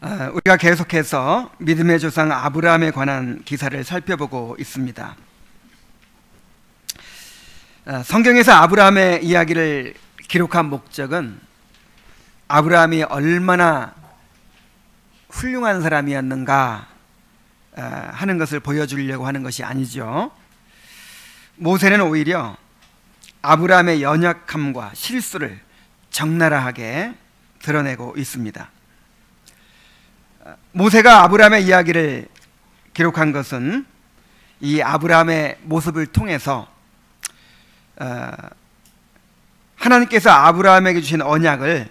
우리가 계속해서 믿음의 조상 아브라함에 관한 기사를 살펴보고 있습니다. 성경에서 아브라함의 이야기를 기록한 목적은 아브라함이 얼마나 훌륭한 사람이었는가 하는 것을 보여주려고 하는 것이 아니죠. 모세는 오히려 아브라함의 연약함과 실수를 적나라하게 드러내고 있습니다. 모세가 아브라함의 이야기를 기록한 것은 이 아브라함의 모습을 통해서 하나님께서 아브라함에게 주신 언약을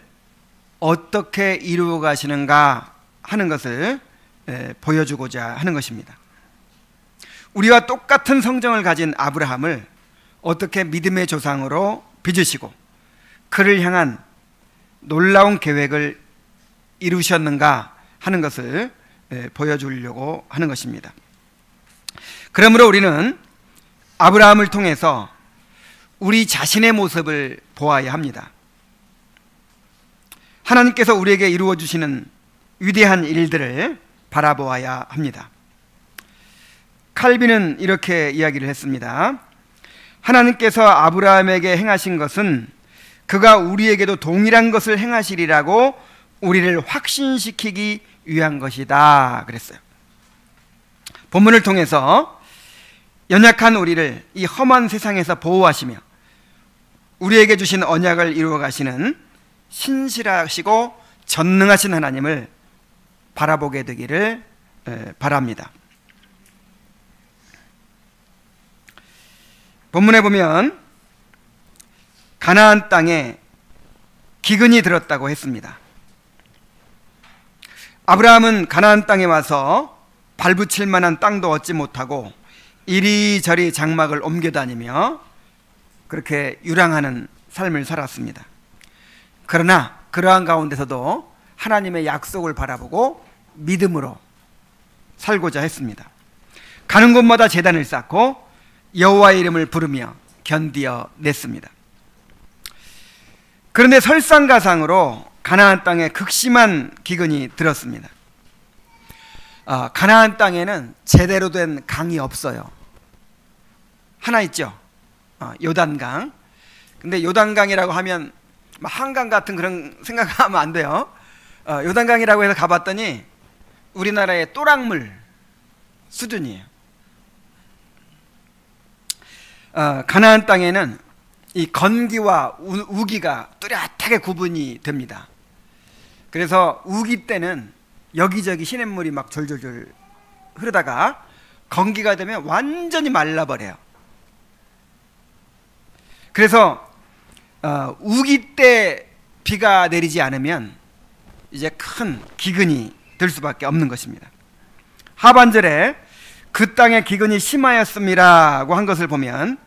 어떻게 이루어 가시는가 하는 것을 보여주고자 하는 것입니다. 우리와 똑같은 성정을 가진 아브라함을 어떻게 믿음의 조상으로 빚으시고 그를 향한 놀라운 계획을 이루셨는가 하는 것을 보여주려고 하는 것입니다. 그러므로 우리는 아브라함을 통해서 우리 자신의 모습을 보아야 합니다. 하나님께서 우리에게 이루어 주시는 위대한 일들을 바라보아야 합니다. 칼빈은 이렇게 이야기를 했습니다. 하나님께서 아브라함에게 행하신 것은 그가 우리에게도 동일한 것을 행하시리라고 우리를 확신시키기 위한 것이다 그랬어요. 본문을 통해서 연약한 우리를 이 험한 세상에서 보호하시며 우리에게 주신 언약을 이루어 가시는 신실하시고 전능하신 하나님을 바라보게 되기를 바랍니다. 본문에 보면 가나안 땅에 기근이 들었다고 했습니다. 아브라함은 가나안 땅에 와서 발붙일 만한 땅도 얻지 못하고 이리저리 장막을 옮겨다니며 그렇게 유랑하는 삶을 살았습니다. 그러나 그러한 가운데서도 하나님의 약속을 바라보고 믿음으로 살고자 했습니다. 가는 곳마다 제단을 쌓고 여호와의 이름을 부르며 견디어 냈습니다. 그런데 설상가상으로 가나안 땅에 극심한 기근이 들었습니다. 가나안 땅에는 제대로 된 강이 없어요. 하나 있죠. 요단강. 근데 요단강이라고 하면 한강 같은 그런 생각하면 안 돼요. 요단강이라고 해서 가봤더니 우리나라의 또랑물 수준이에요. 가나안 땅에는 이 건기와 우기가 뚜렷하게 구분이 됩니다. 그래서 우기 때는 여기저기 시냇물이 막 졸졸졸 흐르다가 건기가 되면 완전히 말라버려요. 그래서 우기 때 비가 내리지 않으면 이제 큰 기근이 될 수밖에 없는 것입니다. 하반절에 그 땅에 기근이 심하였음이라고 한 것을 보면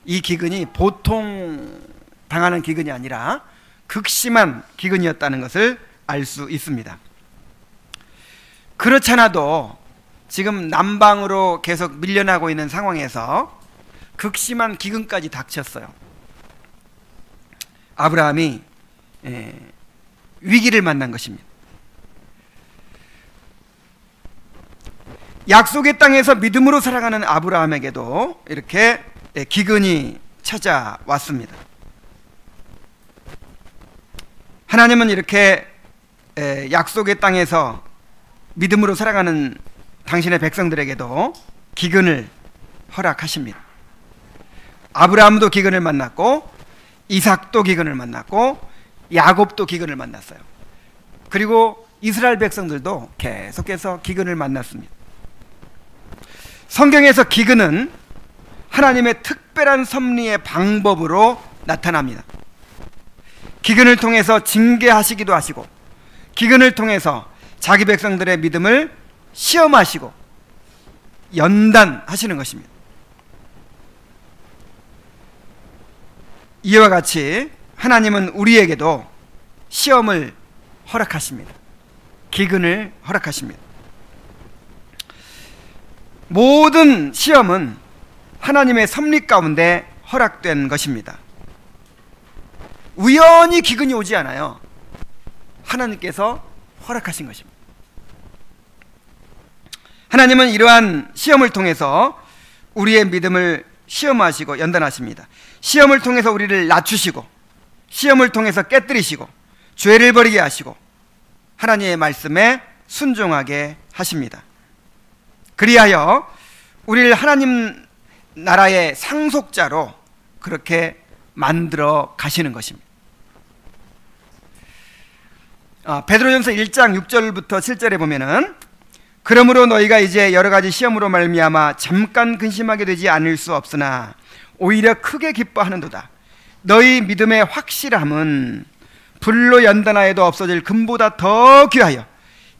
이 기근이 보통 당하는 기근이 아니라 극심한 기근이었다는 것을 알 수 있습니다. 그렇잖아도 지금 남방으로 계속 밀려나고 있는 상황에서 극심한 기근까지 닥쳤어요. 아브라함이 위기를 만난 것입니다. 약속의 땅에서 믿음으로 살아가는 아브라함에게도 이렇게 기근이 찾아왔습니다. 하나님은 이렇게 약속의 땅에서 믿음으로 살아가는 당신의 백성들에게도 기근을 허락하십니다. 아브라함도 기근을 만났고 이삭도 기근을 만났고 야곱도 기근을 만났어요. 그리고 이스라엘 백성들도 계속해서 기근을 만났습니다. 성경에서 기근은 하나님의 특별한 섭리의 방법으로 나타납니다. 기근을 통해서 징계하시기도 하시고 기근을 통해서 자기 백성들의 믿음을 시험하시고 연단하시는 것입니다. 이와 같이 하나님은 우리에게도 시험을 허락하십니다. 기근을 허락하십니다. 모든 시험은 하나님의 섭리 가운데 허락된 것입니다. 우연히 기근이 오지 않아요. 하나님께서 허락하신 것입니다. 하나님은 이러한 시험을 통해서 우리의 믿음을 시험하시고 연단하십니다. 시험을 통해서 우리를 낮추시고, 시험을 통해서 깨뜨리시고, 죄를 버리게 하시고, 하나님의 말씀에 순종하게 하십니다. 그리하여 우리를 하나님 나라의 상속자로 그렇게 만들어 가시는 것입니다. 베드로전서 1장 6절부터 7절에 보면은, 그러므로 너희가 이제 여러 가지 시험으로 말미암아 잠깐 근심하게 되지 않을 수 없으나 오히려 크게 기뻐하는도다. 너희 믿음의 확실함은 불로 연단하여도 없어질 금보다 더 귀하여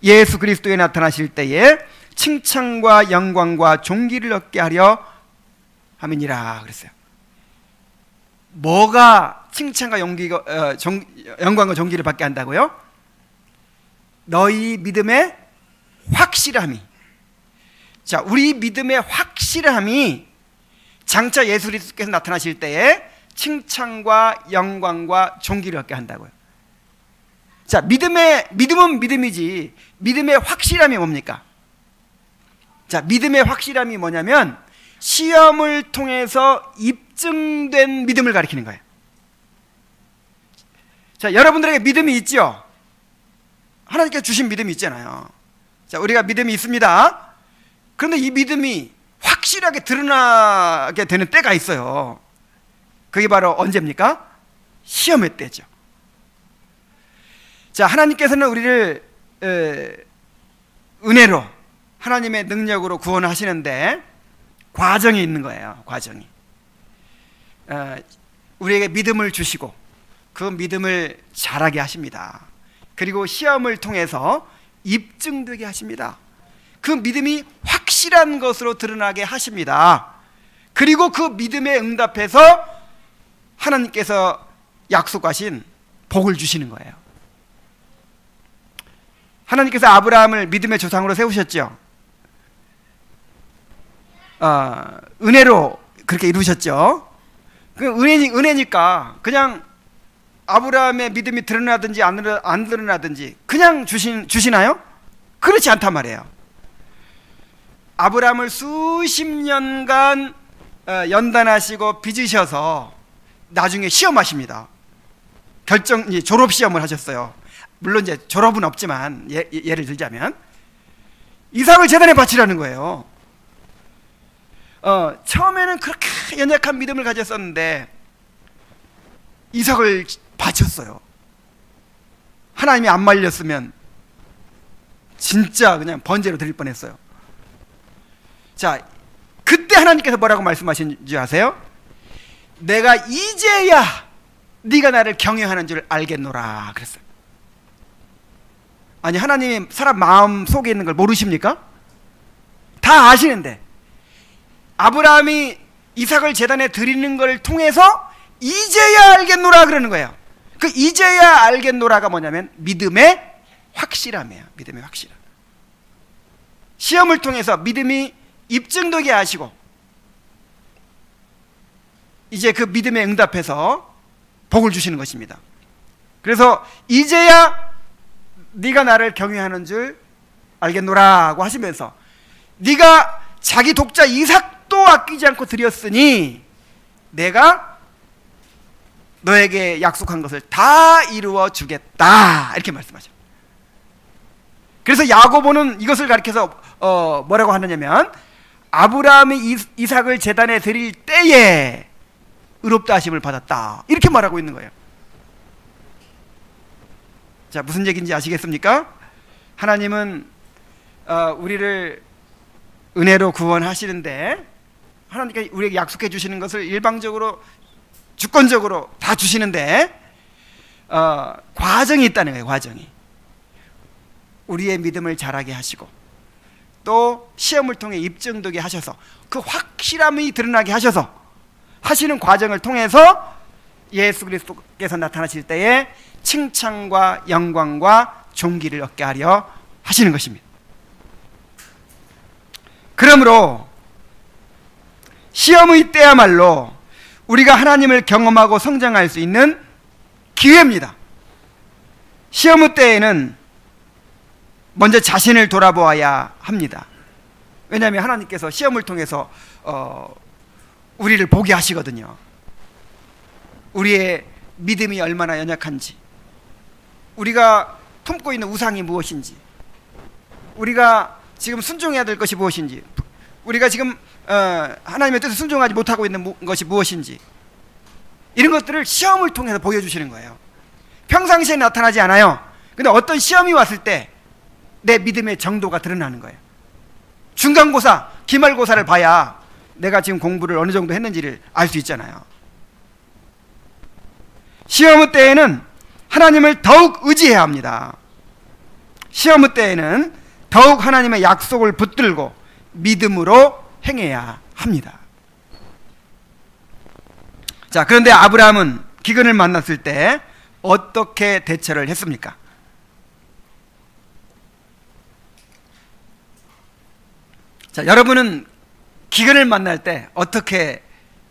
예수 그리스도에 나타나실 때에 칭찬과 영광과 존귀를 얻게 하려 함이니라 그랬어요. 뭐가 칭찬과 영광과 존귀를 받게 한다고요? 너희 믿음의 확실함이. 자, 우리 믿음의 확실함이 장차 예수 그리스도께서 나타나실 때에 칭찬과 영광과 존귀를 얻게 한다고요. 자, 믿음은 믿음이지, 믿음의 확실함이 뭡니까? 자, 믿음의 확실함이 뭐냐면 시험을 통해서 입증된 믿음을 가리키는 거예요. 자, 여러분들에게 믿음이 있죠? 하나님께서 주신 믿음이 있잖아요. 자, 우리가 믿음이 있습니다. 그런데 이 믿음이 확실하게 드러나게 되는 때가 있어요. 그게 바로 언제입니까? 시험의 때죠. 자, 하나님께서는 우리를 은혜로, 하나님의 능력으로 구원하시는데 과정이 있는 거예요. 과정이. 우리에게 믿음을 주시고 그 믿음을 자라게 하십니다. 그리고 시험을 통해서 입증되게 하십니다. 그 믿음이 확실한 것으로 드러나게 하십니다. 그리고 그 믿음에 응답해서 하나님께서 약속하신 복을 주시는 거예요. 하나님께서 아브라함을 믿음의 조상으로 세우셨죠. 은혜로 그렇게 이루셨죠. 그 은혜니까 그냥 아브라함의 믿음이 드러나든지 안 드러나든지 그냥 주시나요? 그렇지 않단 말이에요. 아브라함을 수십 년간 연단하시고 빚으셔서 나중에 시험하십니다. 졸업 시험을 하셨어요. 물론 이제 졸업은 없지만 예를 들자면 이삭을 제단에 바치라는 거예요. 처음에는 그렇게 연약한 믿음을 가졌었는데 이삭을 바쳤어요. 하나님이 안 말렸으면 진짜 그냥 번제로 드릴 뻔했어요. 자, 그때 하나님께서 뭐라고 말씀하신 줄 아세요? 내가 이제야 네가 나를 경외하는 줄 알겠노라 그랬어요. 아니, 하나님이 사람 마음 속에 있는 걸 모르십니까? 다 아시는데 아브라함이 이삭을 제단에 드리는 걸 통해서 이제야 알겠노라 그러는 거예요. 그 이제야 알겠노라가 뭐냐면 믿음의 확실함이에요. 믿음의 확실함. 시험을 통해서 믿음이 입증되게 하시고 이제 그 믿음에 응답해서 복을 주시는 것입니다. 그래서 이제야 네가 나를 경외하는 줄 알겠노라고 하시면서 네가 자기 독자 이삭도 아끼지 않고 드렸으니 내가 너에게 약속한 것을 다 이루어 주겠다 이렇게 말씀하죠. 그래서 야고보는 이것을 가리켜서 뭐라고 하느냐면 아브라함이 이삭을 제단에 드릴 때에 의롭다 하심을 받았다 이렇게 말하고 있는 거예요. 자, 무슨 얘기인지 아시겠습니까? 하나님은 우리를 은혜로 구원하시는데 하나님께 우리에게 약속해 주시는 것을 일방적으로 주권적으로 다 주시는데 과정이 있다는 거예요. 과정이. 우리의 믿음을 자라게 하시고 또 시험을 통해 입증되게 하셔서 그 확실함이 드러나게 하셔서 하시는 과정을 통해서 예수 그리스도께서 나타나실 때에 칭찬과 영광과 존귀를 얻게 하려 하시는 것입니다. 그러므로 시험의 때야말로 우리가 하나님을 경험하고 성장할 수 있는 기회입니다. 시험의 때에는 먼저 자신을 돌아보아야 합니다. 왜냐하면 하나님께서 시험을 통해서 우리를 보게 하시거든요. 우리의 믿음이 얼마나 연약한지, 우리가 품고 있는 우상이 무엇인지, 우리가 지금 순종해야 될 것이 무엇인지, 우리가 지금 하나님의 뜻에 순종하지 못하고 있는 것이 무엇인지, 이런 것들을 시험을 통해서 보여주시는 거예요. 평상시에 나타나지 않아요. 근데 어떤 시험이 왔을 때 내 믿음의 정도가 드러나는 거예요. 중간고사, 기말고사를 봐야 내가 지금 공부를 어느 정도 했는지를 알 수 있잖아요. 시험 때에는 하나님을 더욱 의지해야 합니다. 시험 때에는 더욱 하나님의 약속을 붙들고 믿음으로 행해야 합니다. 자, 그런데 아브라함은 기근을 만났을 때 어떻게 대처를 했습니까? 자, 여러분은 기근을 만날 때 어떻게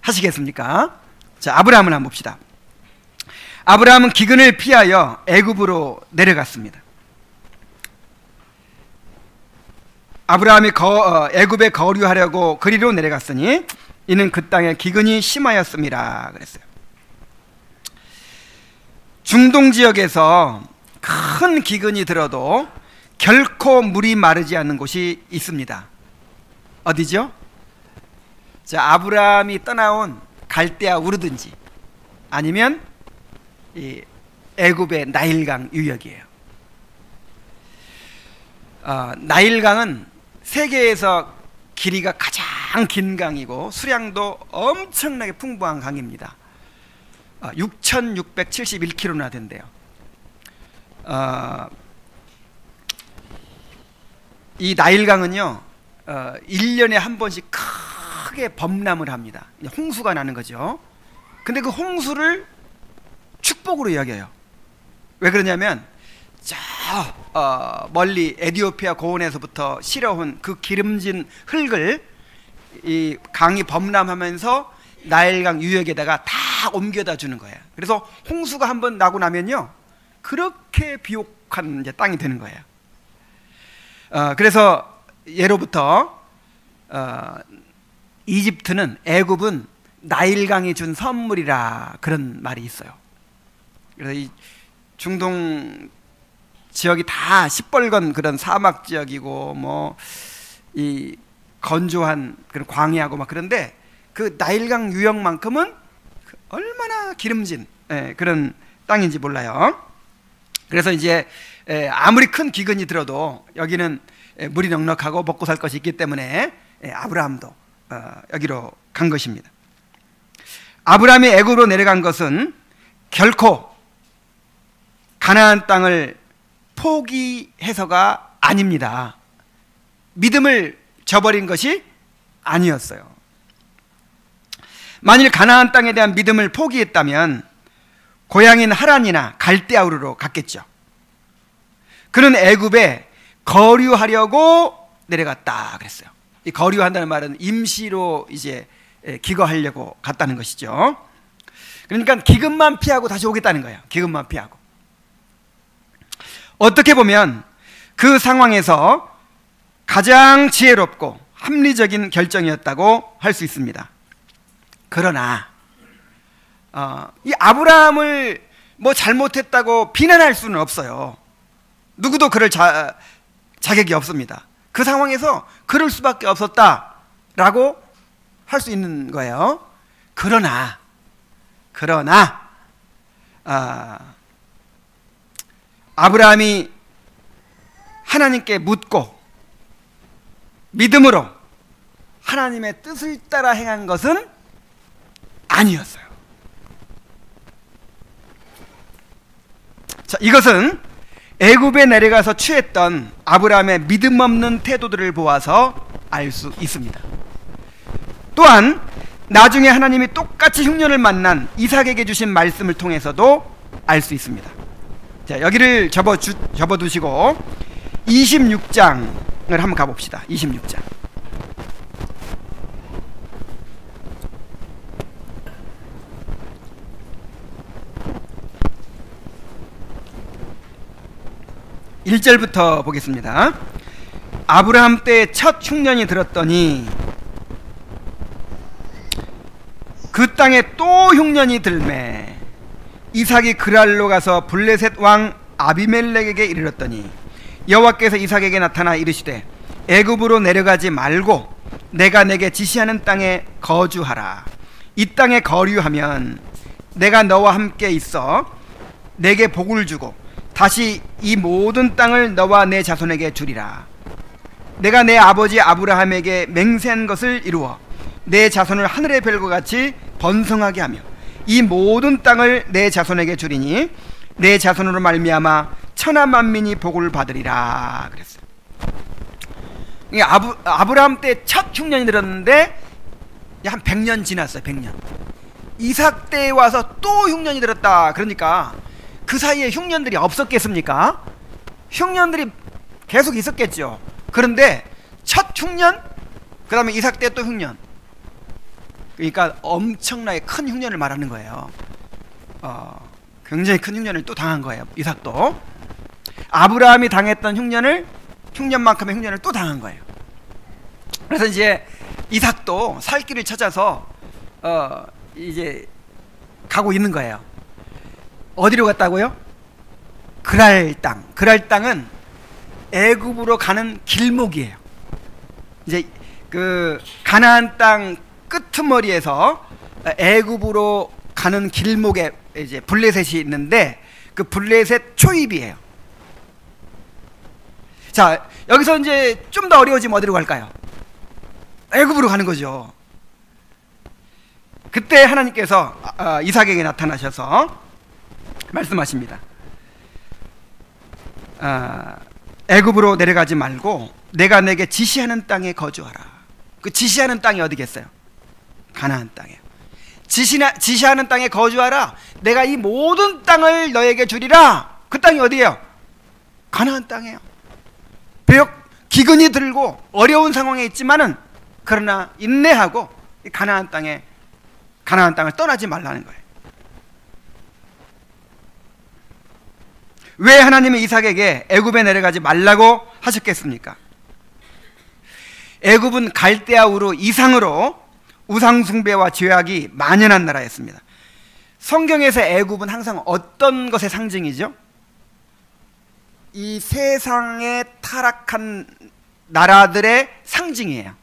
하시겠습니까? 자, 아브라함을 한번 봅시다. 아브라함은 기근을 피하여 애굽으로 내려갔습니다. 아브라함이 애굽에 거류하려고 그리로 내려갔으니 이는 그 땅에 기근이 심하였음이라 그랬어요. 중동 지역에서 큰 기근이 들어도 결코 물이 마르지 않는 곳이 있습니다. 어디죠? 자, 아브라함이 떠나온 갈대아 우르든지 아니면 이 애굽의 나일강 유역이에요. 나일강은 세계에서 길이가 가장 긴 강이고 수량도 엄청나게 풍부한 강입니다. 6,671km나 된대요. 이 나일강은요 1년에 한 번씩 크게 범람을 합니다. 홍수가 나는 거죠. 근데 그 홍수를 축복으로 여겨요. 왜 그러냐면 저 멀리 에티오피아 고원에서부터 실어온 그 기름진 흙을 이 강이 범람하면서 나일강 유역에다가 다 옮겨다 주는 거예요. 그래서 홍수가 한번 나고 나면요 그렇게 비옥한 이제 땅이 되는 거예요. 그래서 예로부터 이집트는, 애굽은 나일강이 준 선물이라 그런 말이 있어요. 그래서 이 중동 지역이 다 시뻘건 그런 사막 지역이고 뭐 이 건조한 그런 광야고 막 그런데 그 나일강 유역만큼은 얼마나 기름진 그런 땅인지 몰라요. 그래서 이제 아무리 큰 기근이 들어도 여기는 물이 넉넉하고 먹고 살 것이 있기 때문에 아브라함도 여기로 간 것입니다. 아브라함이 애굽으로 내려간 것은 결코 가나안 땅을 포기해서가 아닙니다. 믿음을 저버린 것이 아니었어요. 만일 가나안 땅에 대한 믿음을 포기했다면 고향인 하란이나 갈대아우르로 갔겠죠. 그는 애굽에 거류하려고 내려갔다 그랬어요. 이 거류한다는 말은 임시로 이제 기거하려고 갔다는 것이죠. 그러니까 기근만 피하고 다시 오겠다는 거예요. 기근만 피하고. 어떻게 보면 그 상황에서 가장 지혜롭고 합리적인 결정이었다고 할 수 있습니다. 그러나 이 아브라함을 뭐 잘못했다고 비난할 수는 없어요. 누구도 그럴 자격이 없습니다. 그 상황에서 그럴 수밖에 없었다라고 할 수 있는 거예요. 그러나 아브라함이 하나님께 묻고 믿음으로 하나님의 뜻을 따라 행한 것은 아니었어요. 자, 이것은 애굽에 내려가서 취했던 아브라함의 믿음 없는 태도들을 보아서 알 수 있습니다. 또한 나중에 하나님이 똑같이 흉년을 만난 이삭에게 주신 말씀을 통해서도 알 수 있습니다. 자, 여기를 접어두시고 26장을 한번 가봅시다. 26장. (1절부터) 보겠습니다. 아브라함 때의 첫 흉년이 들었더니 그 땅에 또 흉년이 들매 이삭이 그랄로 가서 블레셋 왕 아비멜렉에게 이르렀더니 여호와께서 이삭에게 나타나 이르시되 애굽으로 내려가지 말고 내가 내게 지시하는 땅에 거주하라. 이 땅에 거류하면 내가 너와 함께 있어 내게 복을 주고 다시 이 모든 땅을 너와 내 자손에게 주리라. 내가 내 아버지 아브라함에게 맹세한 것을 이루어 내 자손을 하늘의 별과 같이 번성하게 하며 이 모든 땅을 내 자손에게 주리니 내 자손으로 말미암아 천하 만민이 복을 받으리라 그랬어요. 아브라함 때 첫 흉년이 들었는데 한 100년 지났어요. 100년. 이삭 때에 와서 또 흉년이 들었다. 그러니까 그 사이에 흉년들이 없었겠습니까? 흉년들이 계속 있었겠죠. 그런데 첫 흉년, 그 다음에 이삭 때 또 흉년. 그러니까 엄청나게 큰 흉년을 말하는 거예요. 굉장히 큰 흉년을 또 당한 거예요. 이삭도 아브라함이 당했던 흉년만큼의 흉년을 또 당한 거예요. 그래서 이제 이삭도 살 길을 찾아서 이제 가고 있는 거예요. 어디로 갔다고요? 그랄 땅. 그랄 땅은 애굽으로 가는 길목이에요. 이제 그 가나안 땅 끄트머리에서 애굽으로 가는 길목에 이제 블레셋이 있는데 그 블레셋 초입이에요. 자, 여기서 이제 좀 더 어려워지면 어디로 갈까요? 애굽으로 가는 거죠. 그때 하나님께서 이삭에게 나타나셔서 말씀하십니다. 애굽으로 내려가지 말고 내가 내게 지시하는 땅에 거주하라. 그 지시하는 땅이 어디겠어요? 가나안 땅이에요. 지시하는 땅에 거주하라. 내가 이 모든 땅을 너에게 주리라. 그 땅이 어디예요? 가나안 땅이에요. 비록 기근이 들고 어려운 상황에 있지만은 그러나 인내하고 이 가나안 땅을 떠나지 말라는 거예요. 왜 하나님이 이삭에게 애굽에 내려가지 말라고 하셨겠습니까? 애굽은 갈대아 우르 이상으로 우상 숭배와 죄악이 만연한 나라였습니다. 성경에서 애굽은 항상 어떤 것의 상징이죠? 이 세상에 타락한 나라들의 상징이에요.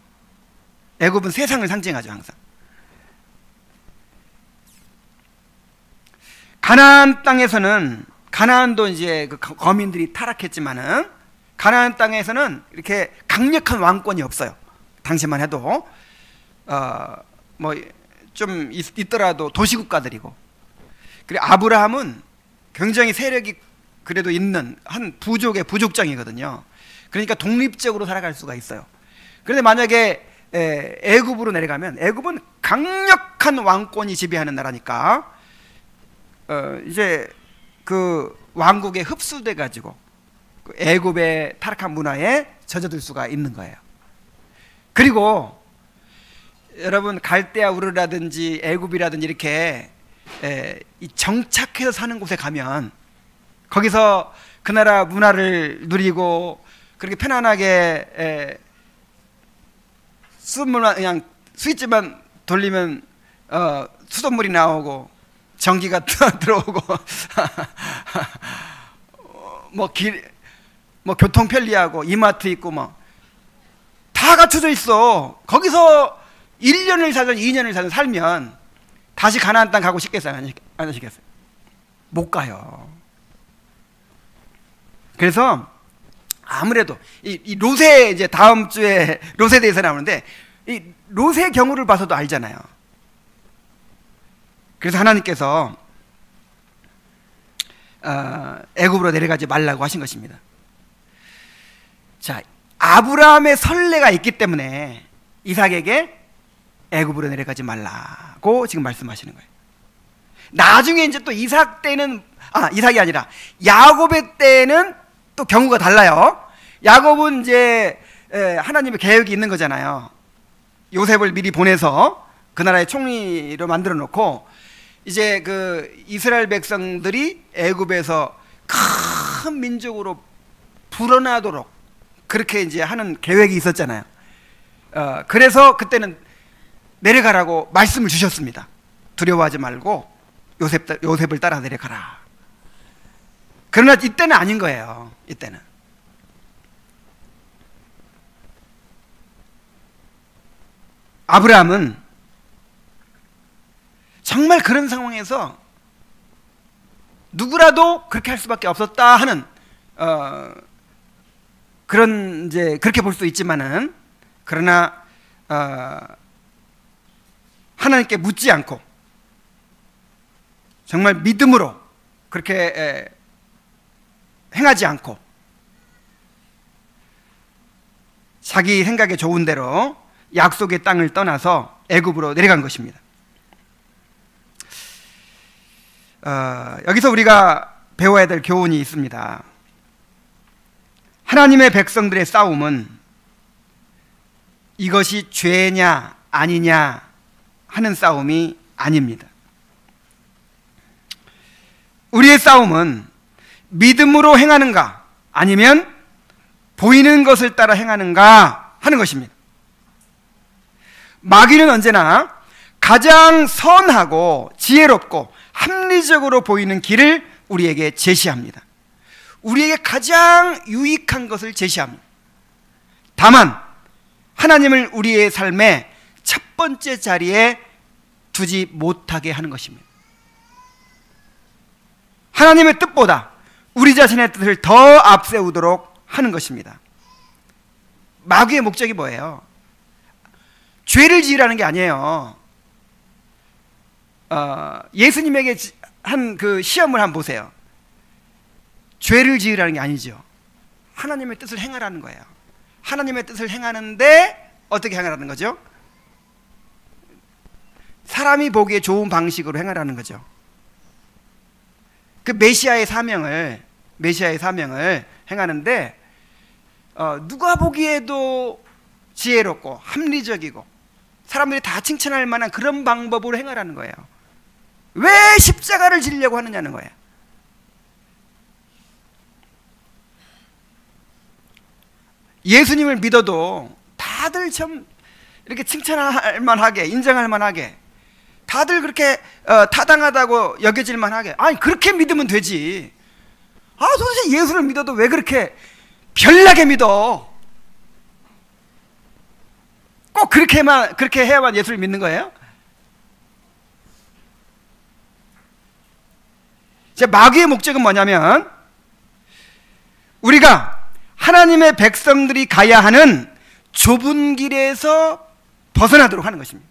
애굽은 세상을 상징하죠. 항상 가나안 땅에서는, 가나안도 이제 그 거민들이 타락했지만은 가나안 땅에서는 이렇게 강력한 왕권이 없어요. 당시만 해도 뭐 좀 있더라도 도시국가들이고, 그리고 아브라함은 굉장히 세력이 그래도 있는 한 부족의 부족장이거든요. 그러니까 독립적으로 살아갈 수가 있어요. 그런데 만약에 애굽으로 내려가면 애굽은 강력한 왕권이 지배하는 나라니까 이제 그 왕국에 흡수돼 가지고 그 애굽의 타락한 문화에 젖어들 수가 있는 거예요. 그리고 여러분 갈대아 우르라든지 애굽이라든지 이렇게 이 정착해서 사는 곳에 가면 거기서 그 나라 문화를 누리고 그렇게 편안하게 수돗물 그냥 스위치만 돌리면 수돗물이 나오고 전기가 들어오고 뭐 교통 편리하고 이마트 있고 뭐 다 갖춰져 있어. 거기서 1년을 살든 2년을 살든 살면 다시 가나안 땅 가고 싶겠어요? 안 하시겠어요? 못 가요. 그래서 아무래도 이 롯의 이제 다음 주에 롯에 대해서 나오는데 이 롯의 경우를 봐서도 알잖아요. 그래서 하나님께서 애굽으로 내려가지 말라고 하신 것입니다. 자, 아브라함의 선례가 있기 때문에 이삭에게 애굽으로 내려가지 말라고 지금 말씀하시는 거예요. 나중에 이제 또 이삭 때는 이삭이 아니라 야곱의 때는 또 경우가 달라요. 야곱은 이제 하나님의 계획이 있는 거잖아요. 요셉을 미리 보내서 그 나라의 총리로 만들어 놓고 이제 그 이스라엘 백성들이 애굽에서 큰 민족으로 불어나도록 그렇게 이제 하는 계획이 있었잖아요. 그래서 그때는 내려가라고 말씀을 주셨습니다. 두려워하지 말고 요셉을 따라 내려가라. 그러나 이때는 아닌 거예요. 이때는 아브라함은 정말 그런 상황에서 누구라도 그렇게 할 수밖에 없었다 하는 그런 이제 그렇게 볼 수 있지만은, 그러나 하나님께 묻지 않고 정말 믿음으로 그렇게 행하지 않고 자기 생각에 좋은 대로 약속의 땅을 떠나서 애굽으로 내려간 것입니다. 여기서 우리가 배워야 될 교훈이 있습니다. 하나님의 백성들의 싸움은 이것이 죄냐 아니냐 하는 싸움이 아닙니다. 우리의 싸움은 믿음으로 행하는가 아니면 보이는 것을 따라 행하는가 하는 것입니다. 마귀는 언제나 가장 선하고 지혜롭고 합리적으로 보이는 길을 우리에게 제시합니다. 우리에게 가장 유익한 것을 제시합니다. 다만 하나님을 우리의 삶의 첫 번째 자리에 두지 못하게 하는 것입니다. 하나님의 뜻보다 우리 자신의 뜻을 더 앞세우도록 하는 것입니다. 마귀의 목적이 뭐예요? 죄를 지으라는 게 아니에요. 예수님에게 한 그 시험을 한번 보세요. 죄를 지으라는 게 아니죠. 하나님의 뜻을 행하라는 거예요. 하나님의 뜻을 행하는데 어떻게 행하라는 거죠? 사람이 보기에 좋은 방식으로 행하라는 거죠. 그 메시아의 사명을 행하는데 누가 보기에도 지혜롭고 합리적이고 사람들이 다 칭찬할 만한 그런 방법으로 행하라는 거예요. 왜 십자가를 지려고 하느냐는 거예요. 예수님을 믿어도 다들 참 이렇게 칭찬할 만하게, 인정할 만하게, 다들 그렇게 타당하다고 여겨질 만하게, 아니 그렇게 믿으면 되지. 도대체 예수를 믿어도 왜 그렇게 별나게 믿어? 꼭 그렇게 해야만 예수를 믿는 거예요? 마귀의 목적은 뭐냐면 우리가 하나님의 백성들이 가야 하는 좁은 길에서 벗어나도록 하는 것입니다.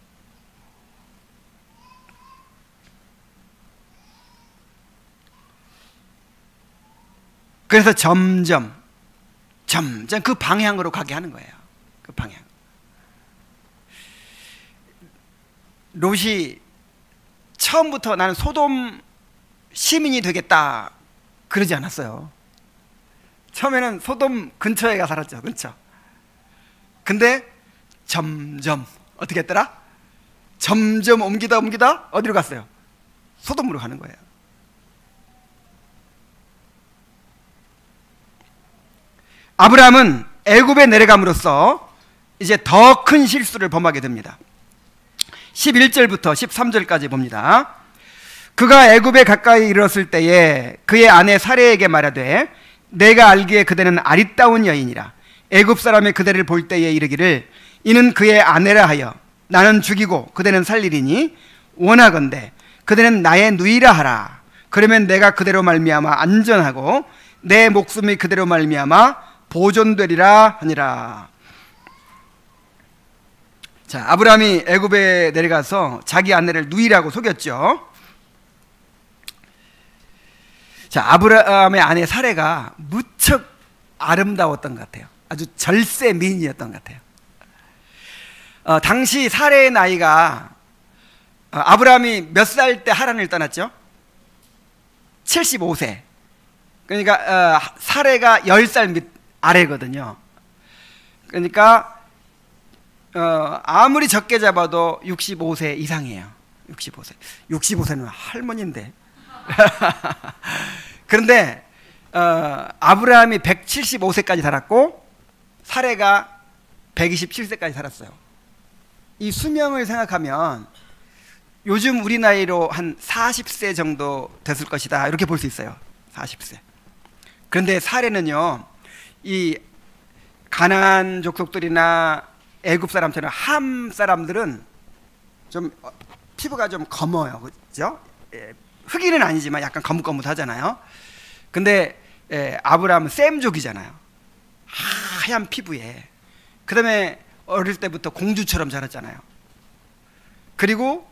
그래서 점점 그 방향으로 가게 하는 거예요. 그 방향. 롯이 처음부터 나는 소돔 시민이 되겠다 그러지 않았어요. 처음에는 소돔 근처에 가 살았죠. 근처. 근데 점점 어떻게 했더라? 점점 옮기다 어디로 갔어요? 소돔으로 가는 거예요. 아브라함은 애굽에 내려감으로써 이제 더 큰 실수를 범하게 됩니다. 11절부터 13절까지 봅니다. 그가 애굽에 가까이 이르렀을 때에 그의 아내 사레에게 말하되 내가 알기에 그대는 아리따운 여인이라 애굽 사람이 그대를 볼 때에 이르기를 이는 그의 아내라 하여 나는 죽이고 그대는 살리리니 원하건대 그대는 나의 누이라 하라. 그러면 내가 그대로 말미암아 안전하고 내 목숨이 그대로 말미암아 보존되리라 하니라. 자, 아브라함이 애굽에 내려가서 자기 아내를 누이라고 속였죠. 자, 아브라함의 아내 사레가 무척 아름다웠던 것 같아요. 아주 절세 미인이었던 것 같아요. 당시 사레의 나이가 아브라함이 몇 살 때 하란을 떠났죠? 75세. 그러니까 사레가 10살 밑 아래거든요. 그러니까 아무리 적게 잡아도 65세 이상이에요. 65세는 할머니인데. 그런데 아브라함이 175세까지 살았고 사레가 127세까지 살았어요. 이 수명을 생각하면 요즘 우리 나이로 한 40세 정도 됐을 것이다, 이렇게 볼 수 있어요. 40세. 그런데 사레는요, 이 가나안 족속들이나 애굽 사람처럼 함 사람들은 좀 피부가 좀 검어요, 그렇죠? 흑인은 아니지만 약간 거뭇거뭇하잖아요. 근데 아브라함은 셈족이잖아요. 하얀 피부에. 그 다음에 어릴 때부터 공주처럼 자랐잖아요. 그리고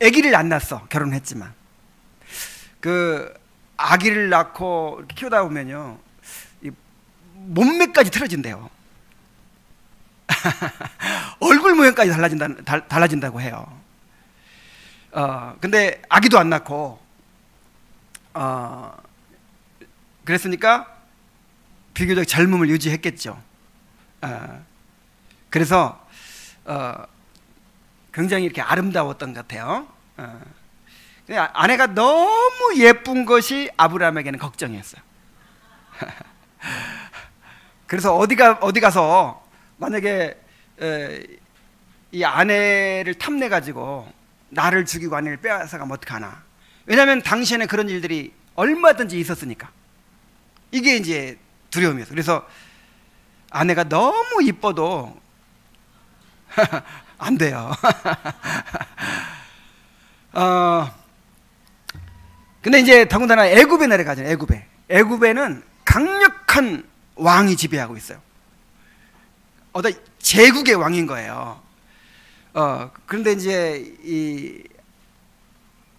아기를 안 낳았어, 결혼했지만. 그 아기를 낳고 이렇게 키우다 보면요, 이 몸매까지 틀어진대요. 얼굴 모양까지 달라진다고 해요. 근데 아기도 안 낳고, 그랬으니까 비교적 젊음을 유지했겠죠. 그래서 굉장히 이렇게 아름다웠던 것 같아요. 근데 아내가 너무 예쁜 것이 아브라함에게는 걱정이었어요. 그래서 어디 가서 만약에 이 아내를 탐내 가지고 나를 죽이고 아내를 빼앗아가면 어떡하나. 왜냐하면 당시에는 그런 일들이 얼마든지 있었으니까. 이게 이제 두려움이었어요. 그래서 아내가 너무 이뻐도 안 돼요. 근데 이제 더군다나 애굽에 내려가잖아요. 애굽에는 강력한 왕이 지배하고 있어요. 어떤 제국의 왕인 거예요. 그런데 이제 이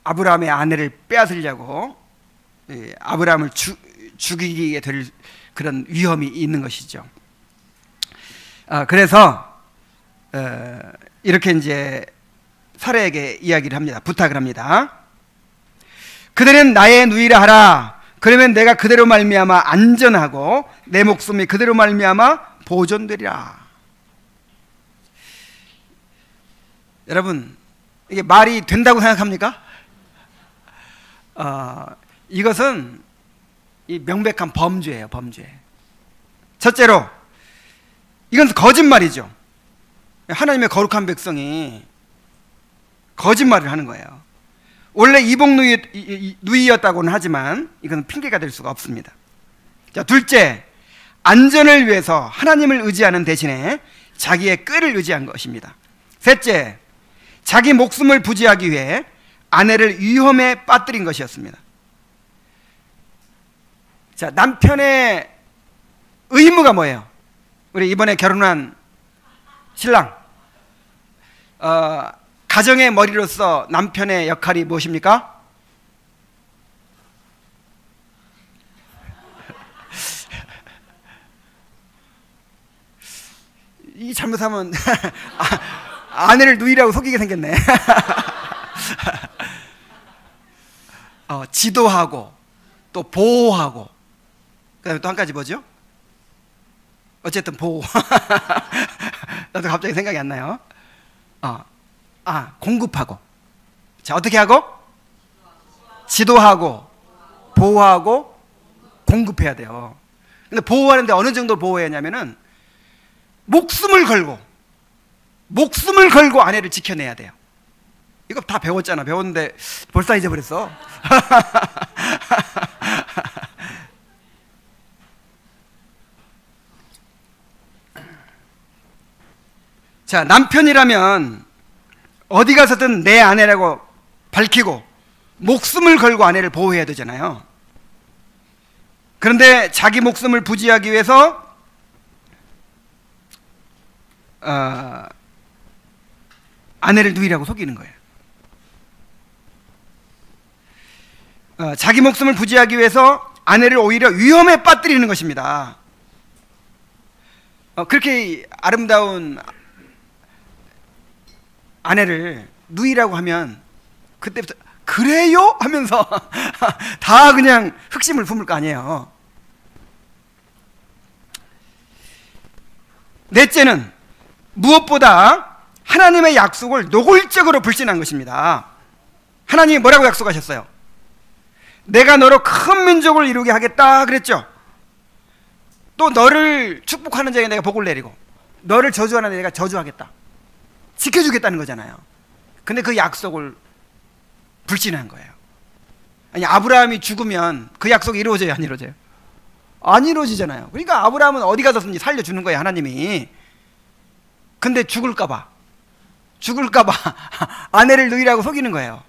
아브라함의 아내를 빼앗으려고 아브라함을 죽이게 될 그런 위험이 있는 것이죠. 그래서 이렇게 이제 사라에게 이야기를 합니다. 부탁을 합니다. 그대는 나의 누이라 하라. 그러면 내가 그대로 말미암아 안전하고 내 목숨이 그대로 말미암아 보존되리라. 여러분, 이게 말이 된다고 생각합니까? 이것은 이 명백한 범죄예요, 범죄. 첫째로, 이건 거짓말이죠. 하나님의 거룩한 백성이 거짓말을 하는 거예요. 원래 이복 누이였다고는 하지만 이건 핑계가 될 수가 없습니다. 자, 둘째, 안전을 위해서 하나님을 의지하는 대신에 자기의 꾀를 의지한 것입니다. 셋째, 자기 목숨을 부지하기 위해 아내를 위험에 빠뜨린 것이었습니다. 자, 남편의 의무가 뭐예요? 우리 이번에 결혼한 신랑, 가정의 머리로서 남편의 역할이 무엇입니까? 이 잘못하면 아내를 누이라고 속이게 생겼네. 지도하고 또 보호하고, 그다음에 또 한 가지 뭐죠? 어쨌든 보호. 나도 갑자기 생각이 안 나요. 공급하고. 자, 어떻게 하고? 지도하고 보호하고 공급해야 돼요. 근데 보호하는데 어느 정도 보호해야 하냐면은 목숨을 걸고 아내를 지켜내야 돼요. 이거 다 배웠잖아. 배웠는데 벌써 잊어버렸어. 자, 남편이라면 어디 가서든 내 아내라고 밝히고 목숨을 걸고 아내를 보호해야 되잖아요. 그런데 자기 목숨을 부지하기 위해서 아내를 누이라고 속이는 거예요. 자기 목숨을 부지하기 위해서 아내를 오히려 위험에 빠뜨리는 것입니다. 그렇게 아름다운 아내를 누이라고 하면 그때부터 그래요? 하면서 다 그냥 흑심을 품을 거 아니에요. 넷째는 무엇보다 하나님의 약속을 노골적으로 불신한 것입니다. 하나님이 뭐라고 약속하셨어요? 내가 너로 큰 민족을 이루게 하겠다 그랬죠. 또 너를 축복하는 자에게 내가 복을 내리고 너를 저주하는 자에게 내가 저주하겠다, 지켜주겠다는 거잖아요. 근데 그 약속을 불신한 거예요. 아니, 아브라함이 죽으면 그 약속이 이루어져요, 안 이루어져요? 안 이루어지잖아요. 그러니까 아브라함은 어디 가서든지 살려주는 거예요, 하나님이. 근데 죽을까봐 아내를 누이라고 속이는 거예요.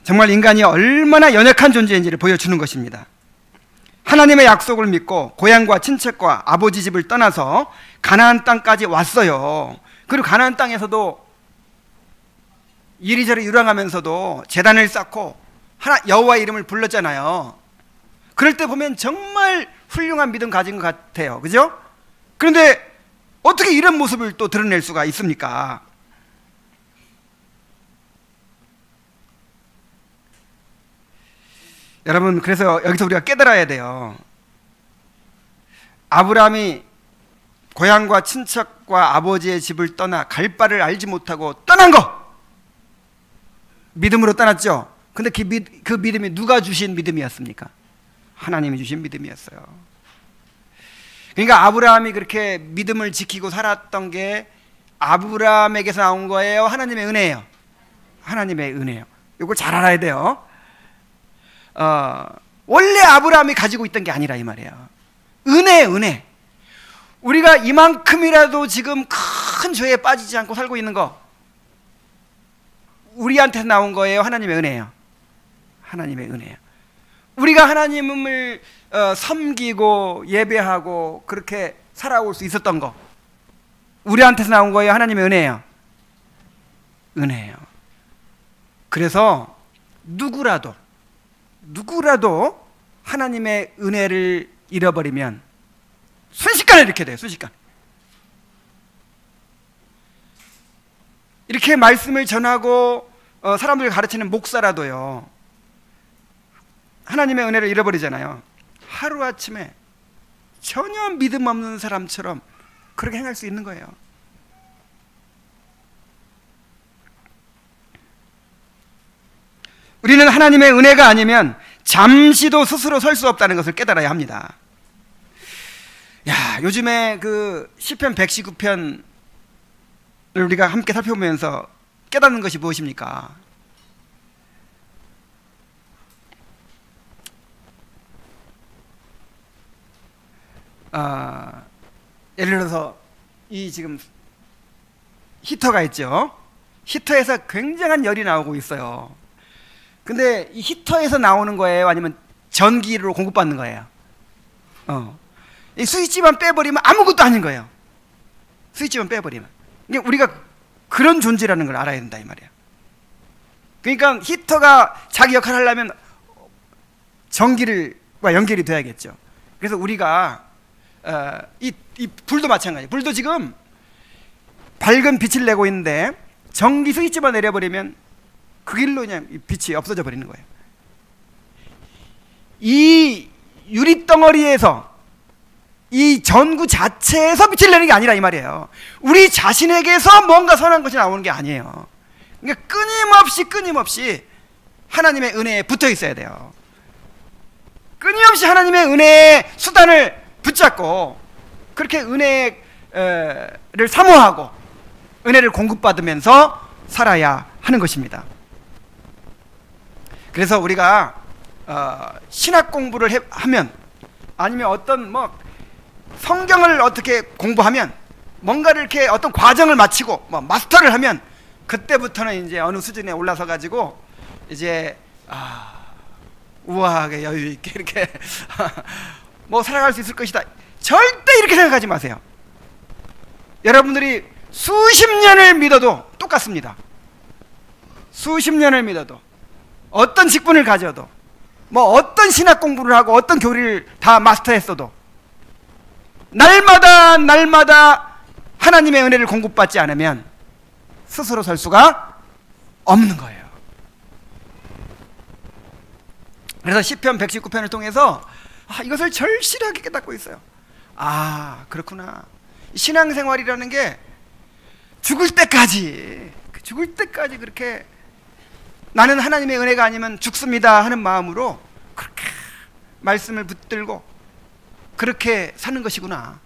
정말 인간이 얼마나 연약한 존재인지를 보여주는 것입니다. 하나님의 약속을 믿고 고향과 친척과 아버지 집을 떠나서 가나안 땅까지 왔어요. 그리고 가나안 땅에서도 이리저리 유랑하면서도 제단을 쌓고 여호와의 이름을 불렀잖아요. 그럴 때 보면 정말 훌륭한 믿음 가진 것 같아요, 그죠? 그런데 어떻게 이런 모습을 또 드러낼 수가 있습니까? 여러분, 그래서 여기서 우리가 깨달아야 돼요. 아브라함이 고향과 친척과 아버지의 집을 떠나 갈 바를 알지 못하고 떠난 거, 믿음으로 떠났죠. 근데 그 믿음이 누가 주신 믿음이었습니까? 하나님이 주신 믿음이었어요. 그러니까 아브라함이 그렇게 믿음을 지키고 살았던 게 아브라함에게서 나온 거예요, 하나님의 은혜예요? 하나님의 은혜예요. 이걸 잘 알아야 돼요. 원래 아브라함이 가지고 있던 게 아니라 이 말이에요. 은혜. 우리가 이만큼이라도 지금 큰 죄에 빠지지 않고 살고 있는 거, 우리한테 나온 거예요, 하나님의 은혜예요? 하나님의 은혜예요. 우리가 하나님을 섬기고 예배하고 그렇게 살아올 수 있었던 거, 우리한테서 나온 거예요, 하나님의 은혜예요? 은혜예요. 그래서 누구라도 하나님의 은혜를 잃어버리면 순식간에 이렇게 돼요. 순식간에. 이렇게 말씀을 전하고 사람들을 가르치는 목사라도요, 하나님의 은혜를 잃어버리잖아요. 하루아침에 전혀 믿음 없는 사람처럼 그렇게 행할 수 있는 거예요. 우리는 하나님의 은혜가 아니면 잠시도 스스로 설 수 없다는 것을 깨달아야 합니다. 요즘에 그 시편 119편을 우리가 함께 살펴보면서 깨닫는 것이 무엇입니까? 예를 들어서 이 지금 히터가 있죠. 히터에서 굉장한 열이 나오고 있어요. 근데 이 히터에서 나오는 거예요, 아니면 전기로 공급받는 거예요? 이 스위치만 빼버리면 아무것도 아닌 거예요. 스위치만 빼버리면. 그러니까 우리가 그런 존재라는 걸 알아야 된다 이 말이에요. 그러니까 히터가 자기 역할을 하려면 전기와 연결이 돼야겠죠. 그래서 우리가 이 불도 마찬가지예요. 불도 지금 밝은 빛을 내고 있는데 전기 스위치만 내려버리면 그 길로 그냥 빛이 없어져 버리는 거예요. 이 유리덩어리에서, 이 전구 자체에서 빛을 내는 게 아니라 이 말이에요. 우리 자신에게서 뭔가 선한 것이 나오는 게 아니에요. 그러니까 끊임없이 하나님의 은혜에 붙어 있어야 돼요. 끊임없이 하나님의 은혜의 수단을 붙잡고 그렇게 은혜를 사모하고 은혜를 공급받으면서 살아야 하는 것입니다. 그래서 우리가 신학 공부를 하면, 아니면 어떤 성경을 어떻게 공부하면, 뭔가를 이렇게 어떤 과정을 마치고 마스터를 하면, 그때부터는 이제 어느 수준에 올라서 가지고 이제 우아하게 여유 있게 이렇게 살아갈 수 있을 것이다. 절대 이렇게 생각하지 마세요. 여러분들이 수십 년을 믿어도 똑같습니다. 수십 년을 믿어도, 어떤 직분을 가져도, 어떤 신학 공부를 하고 어떤 교리를 다 마스터했어도 날마다 하나님의 은혜를 공급받지 않으면 스스로 설 수가 없는 거예요. 그래서 시편 119편을 통해서 이것을 절실하게 깨닫고 있어요. 그렇구나. 신앙생활이라는 게 죽을 때까지 그렇게 나는 하나님의 은혜가 아니면 죽습니다 하는 마음으로 그렇게 말씀을 붙들고 그렇게 사는 것이구나.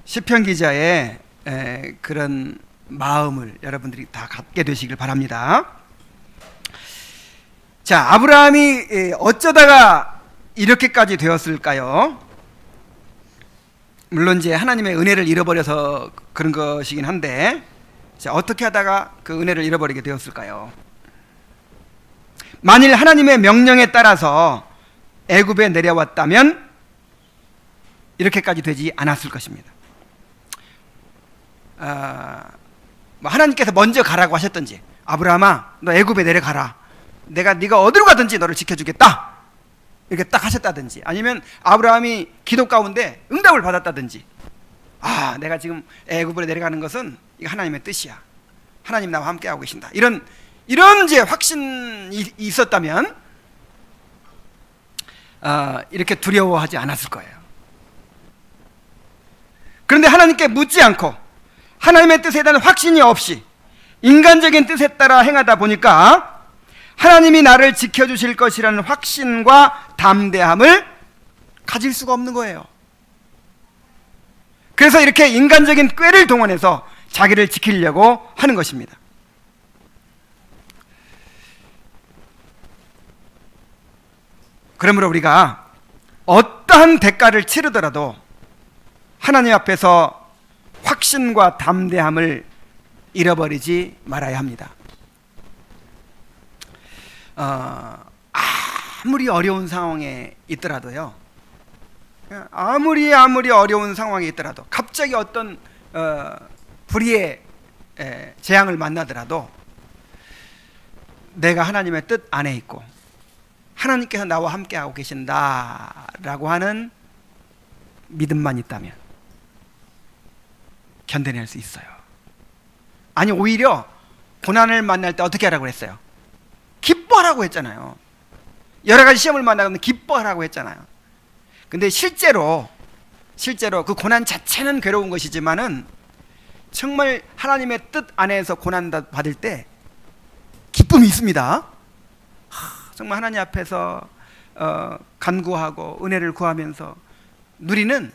시편 기자의 그런 마음을 여러분들이 다 갖게 되시길 바랍니다. 자, 아브라함이 어쩌다가 이렇게까지 되었을까요? 물론 이제 하나님의 은혜를 잃어버려서 그런 것이긴 한데, 자, 어떻게 하다가 그 은혜를 잃어버리게 되었을까요? 만일 하나님의 명령에 따라서 애굽에 내려왔다면 이렇게까지 되지 않았을 것입니다. 하나님께서 먼저 가라고 하셨든지, 아브라함아 너 애굽에 내려가라, 네가 어디로 가든지 너를 지켜주겠다, 이렇게 딱 하셨다든지, 아니면 아브라함이 기도 가운데 응답을 받았다든지, 내가 지금 애굽으로 내려가는 것은 이거 하나님의 뜻이야, 하나님 나와 함께하고 계신다, 이런 이제 확신이 있었다면 이렇게 두려워하지 않았을 거예요. 그런데 하나님께 묻지 않고 하나님의 뜻에 대한 확신이 없이 인간적인 뜻에 따라 행하다 보니까 하나님이 나를 지켜주실 것이라는 확신과 담대함을 가질 수가 없는 거예요. 그래서 이렇게 인간적인 꾀를 동원해서 자기를 지키려고 하는 것입니다. 그러므로 우리가 어떠한 대가를 치르더라도 하나님 앞에서 확신과 담대함을 잃어버리지 말아야 합니다. 아무리 어려운 상황에 있더라도요, 아무리 어려운 상황에 있더라도, 갑자기 어떤 불의의 재앙을 만나더라도 내가 하나님의 뜻 안에 있고 하나님께서 나와 함께하고 계신다라고 하는 믿음만 있다면 견뎌낼 수 있어요. 아니, 오히려 고난을 만날 때 어떻게 하라고 했어요? 기뻐하라고 했잖아요. 여러 가지 시험을 만나면 기뻐하라고 했잖아요. 근데 실제로 그 고난 자체는 괴로운 것이지만은 정말 하나님의 뜻 안에서 고난 받을 때 기쁨이 있습니다. 정말 하나님 앞에서 간구하고 은혜를 구하면서 누리는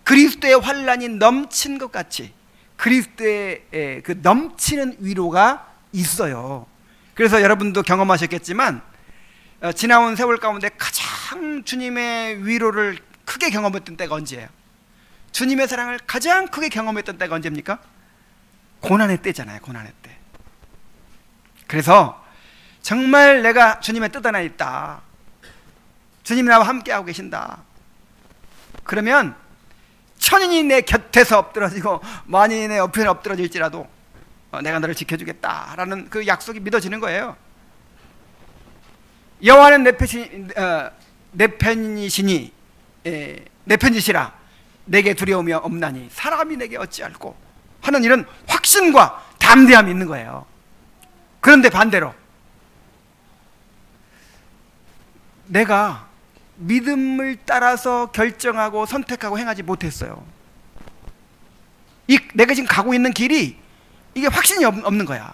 그리스도의 환란이 넘친 것 같이 그리스도의 그 넘치는 위로가 있어요. 그래서 여러분도 경험하셨겠지만 지나온 세월 가운데 가장 주님의 위로를 크게 경험했던 때가 언제예요? 주님의 사랑을 가장 크게 경험했던 때가 언제입니까? 고난의 때잖아요. 고난의 때. 그래서 정말 내가 주님의 뜻 안에 있다, 주님이 나와 함께하고 계신다, 그러면 천인이 내 곁에서 엎드러지고 만인이 내 옆에 엎드러질지라도 내가 너를 지켜주겠다라는 그 약속이 믿어지는 거예요. 여호와는 내 편이시니 내 편이시라, 내게 두려움이 없나니 사람이 내게 어찌할꼬 하는 이런 확신과 담대함이 있는 거예요. 그런데 반대로 내가 믿음을 따라서 결정하고 선택하고 행하지 못했어요. 내가 지금 가고 있는 길이 이게 확신이 없는 거야.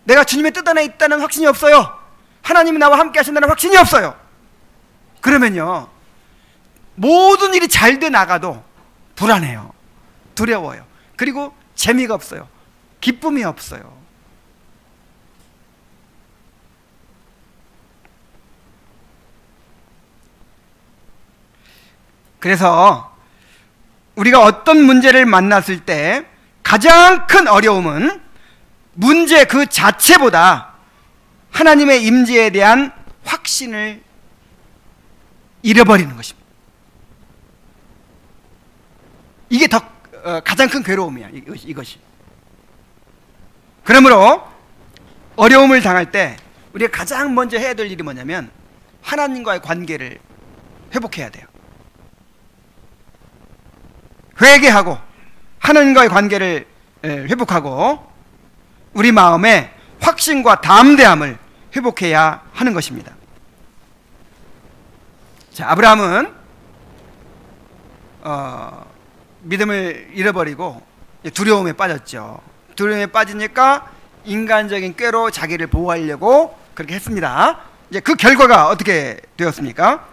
내가 주님의 뜻 안에 있다는 확신이 없어요. 하나님이 나와 함께 하신다는 확신이 없어요. 그러면요, 모든 일이 잘 돼 나가도 불안해요, 두려워요, 그리고 재미가 없어요, 기쁨이 없어요. 그래서 우리가 어떤 문제를 만났을 때 가장 큰 어려움은 문제 그 자체보다 하나님의 임재에 대한 확신을 잃어버리는 것입니다. 이게 더 가장 큰 괴로움이야, 이것이. 그러므로 어려움을 당할 때 우리가 가장 먼저 해야 될 일이 뭐냐면 하나님과의 관계를 회복해야 돼요. 회개하고 하나님과의 관계를 회복하고 우리 마음에 확신과 담대함을 회복해야 하는 것입니다. 자, 아브라함은 믿음을 잃어버리고 두려움에 빠졌죠. 두려움에 빠지니까 인간적인 꾀로 자기를 보호하려고 그렇게 했습니다. 이제 그 결과가 어떻게 되었습니까?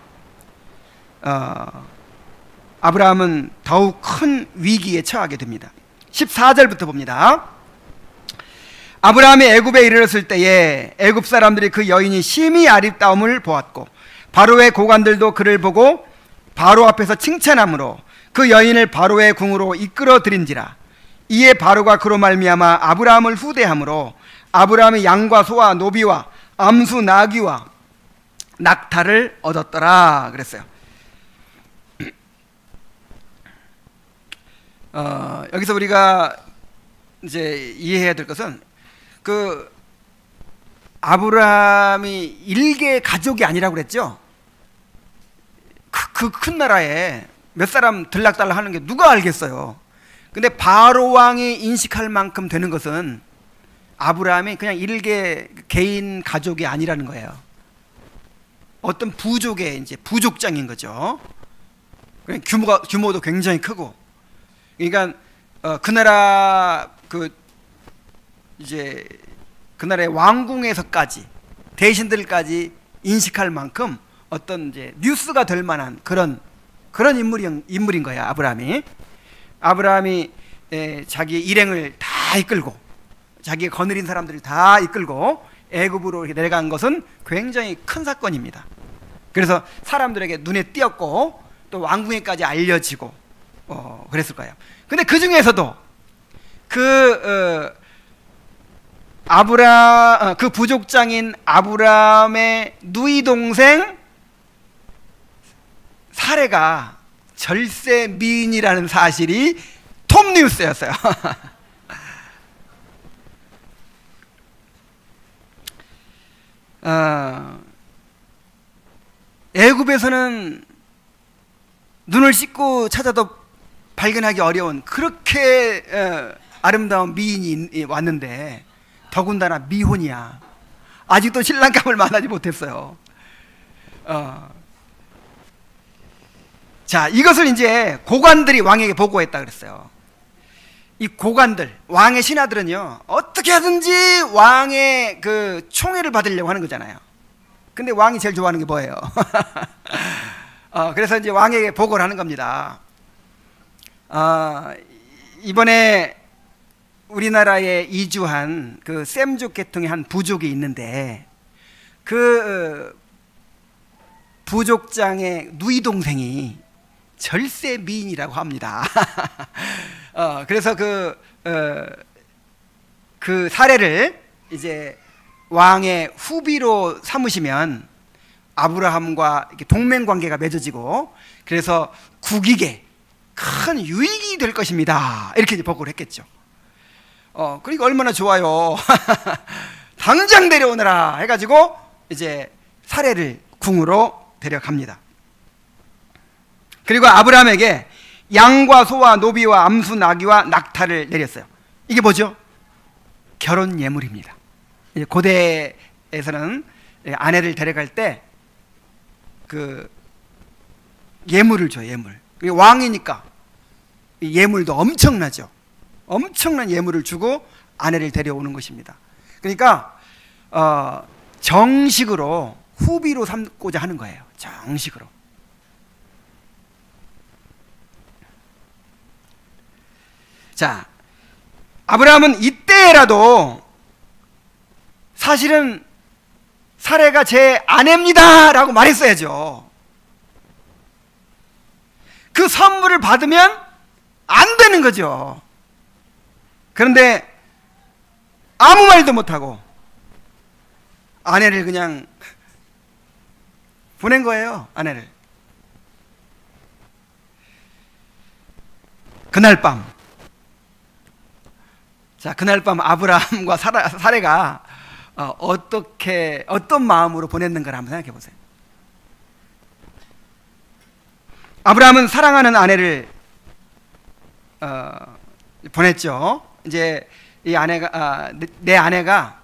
아브라함은 더욱 큰 위기에 처하게 됩니다. 14절부터 봅니다. 아브라함이 애굽에 이르렀을 때에 애굽 사람들이 그 여인이 심히 아름다움을 보았고 바로의 고관들도 그를 보고 바로 앞에서 칭찬함으로 그 여인을 바로의 궁으로 이끌어 들인지라. 이에 바로가 그로 말미암아 아브라함을 후대함으로 아브라함이 양과 소와 노비와 암수 나귀와 낙타를 얻었더라 그랬어요. 여기서 우리가 이제 이해해야 될 것은 그 아브라함이 일개 가족이 아니라고 그랬죠. 그 큰 나라에 몇 사람 들락달락 하는 게 누가 알겠어요. 근데 바로 왕이 인식할 만큼 되는 것은 아브라함이 그냥 일개 개인 가족이 아니라는 거예요. 어떤 부족의 이제 부족장인 거죠. 규모도 굉장히 크고. 그러니까 그 나라 이제 그 나라의 왕궁에서까지 대신들까지 인식할 만큼 어떤 이제 뉴스가 될 만한 그런 인물인 거야. 아브라함이 자기 일행을 다 이끌고 자기의 거느린 사람들을 다 이끌고 애굽으로 이렇게 내려간 것은 굉장히 큰 사건입니다. 그래서 사람들에게 눈에 띄었고 또 왕궁에까지 알려지고 그랬을 거예요. 근데 그 중에서도 그 부족장인 아브라함의 누이 동생 사레가 절세 미인이라는 사실이 톱뉴스였어요. 애굽에서는 눈을 씻고 찾아도 발견하기 어려운 그렇게 아름다운 미인이 왔는데 더군다나 미혼이야. 아직도 신랑감을 만나지 못했어요. 자, 이것을 이제 고관들이 왕에게 보고했다 그랬어요. 이 고관들, 왕의 신하들은요, 어떻게 하든지 왕의 그 총애를 받으려고 하는 거잖아요. 근데 왕이 제일 좋아하는 게 뭐예요? 그래서 이제 왕에게 보고를 하는 겁니다. 이번에 우리나라에 이주한 그 셈족 계통의 한 부족이 있는데 그 부족장의 누이 동생이 절세 미인이라고 합니다. 그래서 그 사례를 이제 왕의 후비로 삼으시면 아브라함과 이렇게 동맹 관계가 맺어지고 그래서 국익에 큰 유익이 될 것입니다. 이렇게 이제 보고를 했겠죠. 그러니까 얼마나 좋아요. 당장 데려오너라 해가지고 이제 사례를 궁으로 데려갑니다. 그리고 아브라함에게 양과 소와 노비와 암수 나귀와 낙타를 내렸어요. 이게 뭐죠? 결혼 예물입니다. 고대에서는 아내를 데려갈 때 그 예물을 줘요. 예물. 왕이니까 예물도 엄청나죠. 엄청난 예물을 주고 아내를 데려오는 것입니다. 그러니까 정식으로 후비로 삼고자 하는 거예요. 정식으로. 자, 아브라함은 이때라도 사실은 사레가 제 아내입니다 라고 말했어야죠. 그 선물을 받으면 안 되는 거죠. 그런데 아무 말도 못하고 아내를 그냥 보낸 거예요. 아내를. 그날 밤, 자, 그날 밤 아브라함과 사레가 어떤 마음으로 보냈는가를 한번 생각해 보세요. 아브라함은 사랑하는 아내를 보냈죠. 이제 이 아내가 내 아내가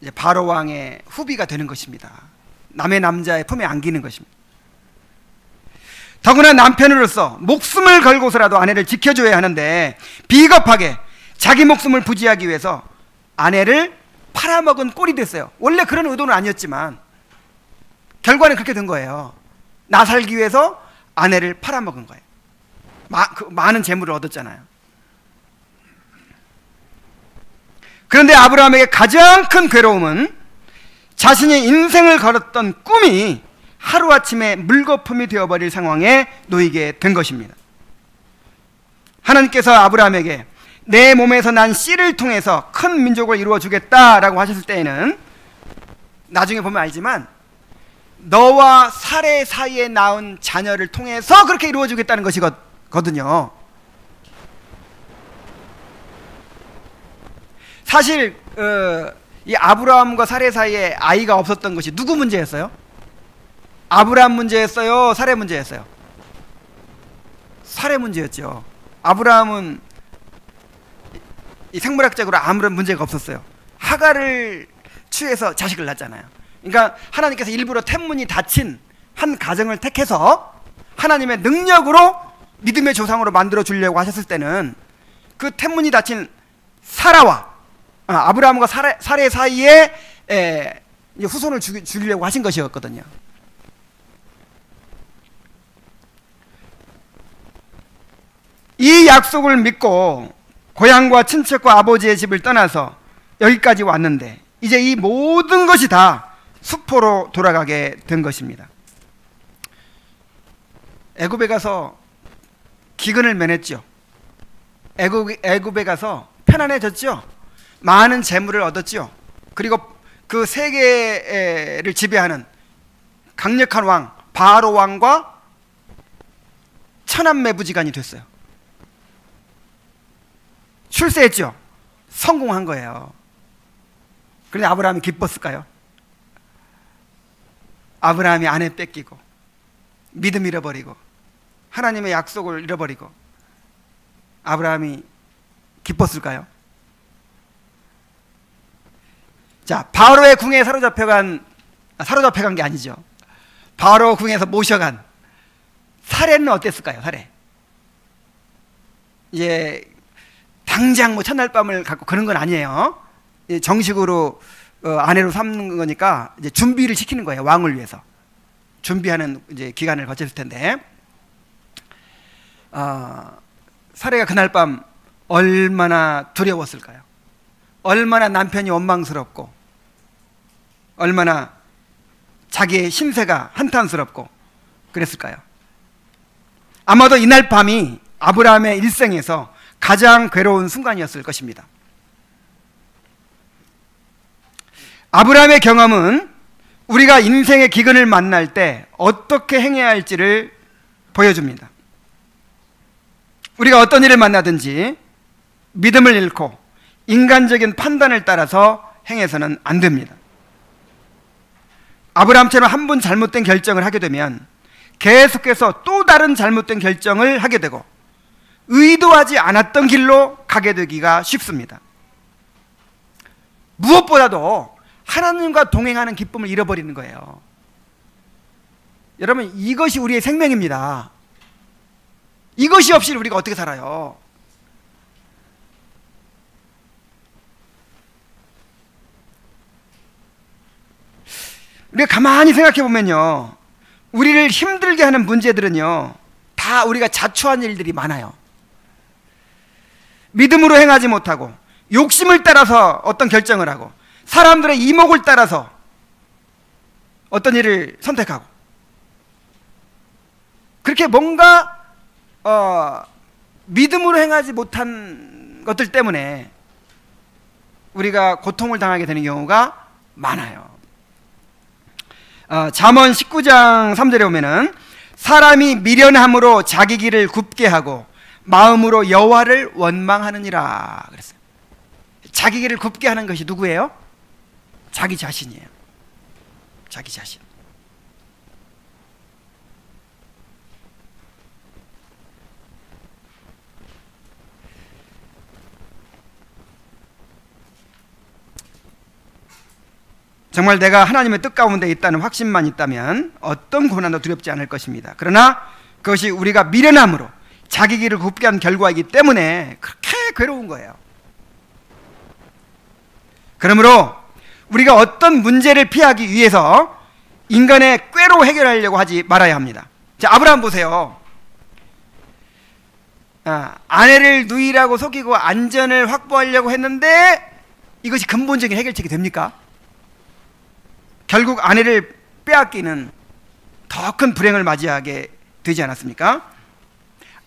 이제 바로 왕의 후비가 되는 것입니다. 남의 남자의 품에 안기는 것입니다. 더구나 남편으로서 목숨을 걸고서라도 아내를 지켜줘야 하는데 비겁하게 자기 목숨을 부지하기 위해서 아내를 팔아먹은 꼴이 됐어요. 원래 그런 의도는 아니었지만 결과는 그렇게 된 거예요. 나 살기 위해서 아내를 팔아먹은 거예요. 많은 재물을 얻었잖아요. 그런데 아브라함에게 가장 큰 괴로움은 자신이 인생을 걸었던 꿈이 하루아침에 물거품이 되어버릴 상황에 놓이게 된 것입니다. 하나님께서 아브라함에게 내 몸에서 난 씨를 통해서 큰 민족을 이루어 주겠다라고 하셨을 때에는 나중에 보면 알지만 너와 사레 사이에 낳은 자녀를 통해서 그렇게 이루어 주겠다는 것이거든요. 사실 이 아브라함과 사레 사이에 아이가 없었던 것이 누구 문제였어요? 아브라함 문제였어요? 사레 문제였어요? 사레 문제였죠. 아브라함은 이 생물학적으로 아무런 문제가 없었어요. 하갈을 취해서 자식을 낳았잖아요. 그러니까 하나님께서 일부러 태문이 닫힌 한 가정을 택해서 하나님의 능력으로 믿음의 조상으로 만들어 주려고 하셨을 때는 그 태문이 닫힌 사라와 아브라함과 사레 사이에 후손을 주려고 하신 것이었거든요. 이 약속을 믿고 고향과 친척과 아버지의 집을 떠나서 여기까지 왔는데 이제 이 모든 것이 다 수포로 돌아가게 된 것입니다. 애굽에 가서 기근을 면했죠. 애굽에 가서 편안해졌죠. 많은 재물을 얻었죠. 그리고 그 세계를 지배하는 강력한 왕 바로 왕과 천한매부지간이 됐어요. 출세했죠. 성공한 거예요. 그런데 아브라함이 기뻤을까요? 아브라함이 아내 뺏기고 믿음 잃어버리고 하나님의 약속을 잃어버리고 아브라함이 기뻤을까요? 자, 바로의 궁에 사로잡혀간 게 아니죠. 바로 궁에서 모셔간 사례는 어땠을까요? 사례. 이제 당장 뭐 첫날 밤을 갖고 그런 건 아니에요. 정식으로 아내로 삼는 거니까 이제 준비를 시키는 거예요. 왕을 위해서 준비하는 이제 기간을 거쳤을 텐데, 사례가 그날 밤 얼마나 두려웠을까요? 얼마나 남편이 원망스럽고 얼마나 자기의 신세가 한탄스럽고 그랬을까요? 아마도 이날 밤이 아브라함의 일생에서 가장 괴로운 순간이었을 것입니다. 아브라함의 경험은 우리가 인생의 기근을 만날 때 어떻게 행해야 할지를 보여줍니다. 우리가 어떤 일을 만나든지 믿음을 잃고 인간적인 판단을 따라서 행해서는 안 됩니다. 아브라함처럼 한 번 잘못된 결정을 하게 되면 계속해서 또 다른 잘못된 결정을 하게 되고 의도하지 않았던 길로 가게 되기가 쉽습니다. 무엇보다도 하나님과 동행하는 기쁨을 잃어버리는 거예요. 여러분, 이것이 우리의 생명입니다. 이것이 없이 우리가 어떻게 살아요? 우리가 가만히 생각해 보면요, 우리를 힘들게 하는 문제들은요 다 우리가 자초한 일들이 많아요. 믿음으로 행하지 못하고 욕심을 따라서 어떤 결정을 하고 사람들의 이목을 따라서 어떤 일을 선택하고, 그렇게 뭔가 믿음으로 행하지 못한 것들 때문에 우리가 고통을 당하게 되는 경우가 많아요. 잠언 19장 3절에 보면은 사람이 미련함으로 자기 길을 굽게 하고 마음으로 여호와를 원망하느니라 그랬어요. 자기 길을 굽게 하는 것이 누구예요? 자기 자신이에요. 자기 자신. 정말 내가 하나님의 뜻 가운데 있다는 확신만 있다면 어떤 고난도 두렵지 않을 것입니다. 그러나 그것이 우리가 미련함으로 자기 길을 굽게 한 결과이기 때문에 그렇게 괴로운 거예요. 그러므로 우리가 어떤 문제를 피하기 위해서 인간의 꾀로 해결하려고 하지 말아야 합니다. 자, 아브라함 보세요. 아내를 누이라고 속이고 안전을 확보하려고 했는데 이것이 근본적인 해결책이 됩니까? 결국 아내를 빼앗기는 더 큰 불행을 맞이하게 되지 않았습니까?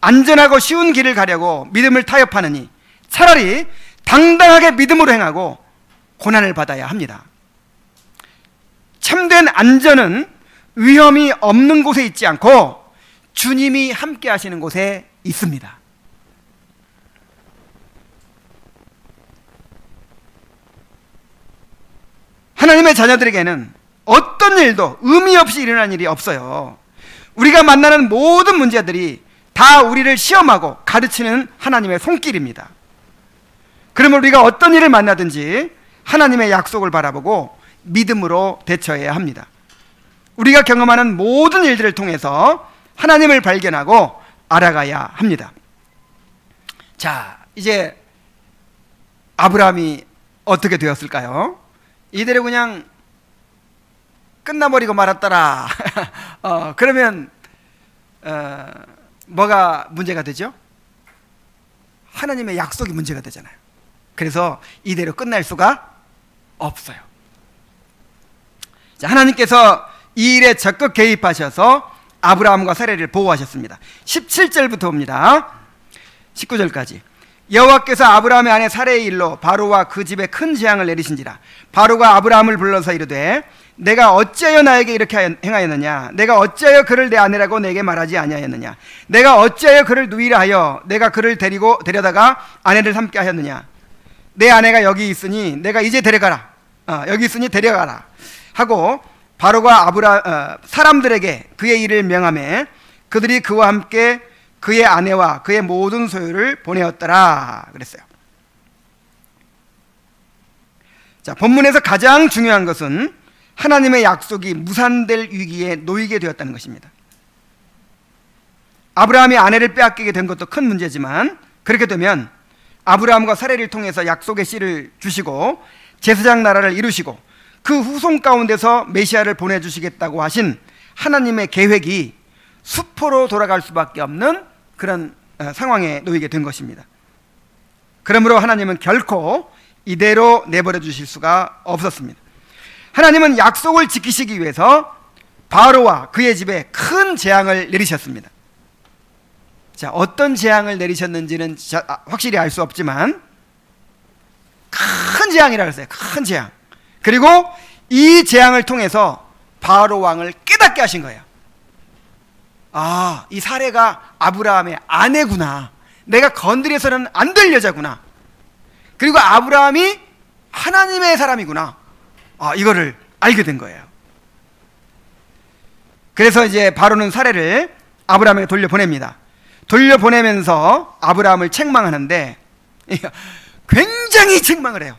안전하고 쉬운 길을 가려고 믿음을 타협하느니 차라리 당당하게 믿음으로 행하고 고난을 받아야 합니다. 참된 안전은 위험이 없는 곳에 있지 않고 주님이 함께 하시는 곳에 있습니다. 하나님의 자녀들에게는 어떤 일도 의미 없이 일어난 일이 없어요. 우리가 만나는 모든 문제들이 다 우리를 시험하고 가르치는 하나님의 손길입니다. 그러면 우리가 어떤 일을 만나든지 하나님의 약속을 바라보고 믿음으로 대처해야 합니다. 우리가 경험하는 모든 일들을 통해서 하나님을 발견하고 알아가야 합니다. 자, 이제 아브라함이 어떻게 되었을까요? 이대로 그냥 끝나버리고 말았더라. 그러면 뭐가 문제가 되죠? 하나님의 약속이 문제가 되잖아요. 그래서 이대로 끝날 수가 없어요. 자, 하나님께서 이 일에 적극 개입하셔서 아브라함과 사레를 보호하셨습니다. 17절부터 봅니다. 19절까지. 여호와께서 아브라함의 아내 사레의 일로 바로와 그 집에 큰 재앙을 내리신지라. 바로가 아브라함을 불러서 이르되 내가 어찌하여 나에게 이렇게 행하였느냐? 내가 어찌하여 그를 내 아내라고 내게 말하지 아니하였느냐? 내가 어찌하여 그를 누이라 하여 내가 그를 데려다가 아내를 삼게 하였느냐? 내 아내가 여기 있으니 내가 이제 데려가라. 여기 있으니 데려가라 하고 바로가 사람들에게 그의 일을 명하매 그들이 그와 함께 그의 아내와 그의 모든 소유를 보내었더라 그랬어요. 자, 본문에서 가장 중요한 것은 하나님의 약속이 무산될 위기에 놓이게 되었다는 것입니다. 아브라함이 아내를 빼앗기게 된 것도 큰 문제지만 그렇게 되면 아브라함과 사레를 통해서 약속의 씨를 주시고 제사장 나라를 이루시고 그 후손 가운데서 메시아를 보내주시겠다고 하신 하나님의 계획이 수포로 돌아갈 수밖에 없는 그런 상황에 놓이게 된 것입니다. 그러므로 하나님은 결코 이대로 내버려 주실 수가 없었습니다. 하나님은 약속을 지키시기 위해서 바로와 그의 집에 큰 재앙을 내리셨습니다. 자, 어떤 재앙을 내리셨는지는 확실히 알 수 없지만 큰 재앙이라고 했어요. 큰 재앙. 그리고 이 재앙을 통해서 바로 왕을 깨닫게 하신 거예요. 이 사레가 아브라함의 아내구나. 내가 건드려서는 안 될 여자구나. 그리고 아브라함이 하나님의 사람이구나. 이거를 알게 된 거예요. 그래서 이제 바로는 사레를 아브라함에게 돌려보냅니다. 돌려보내면서 아브라함을 책망하는데 굉장히 책망을 해요.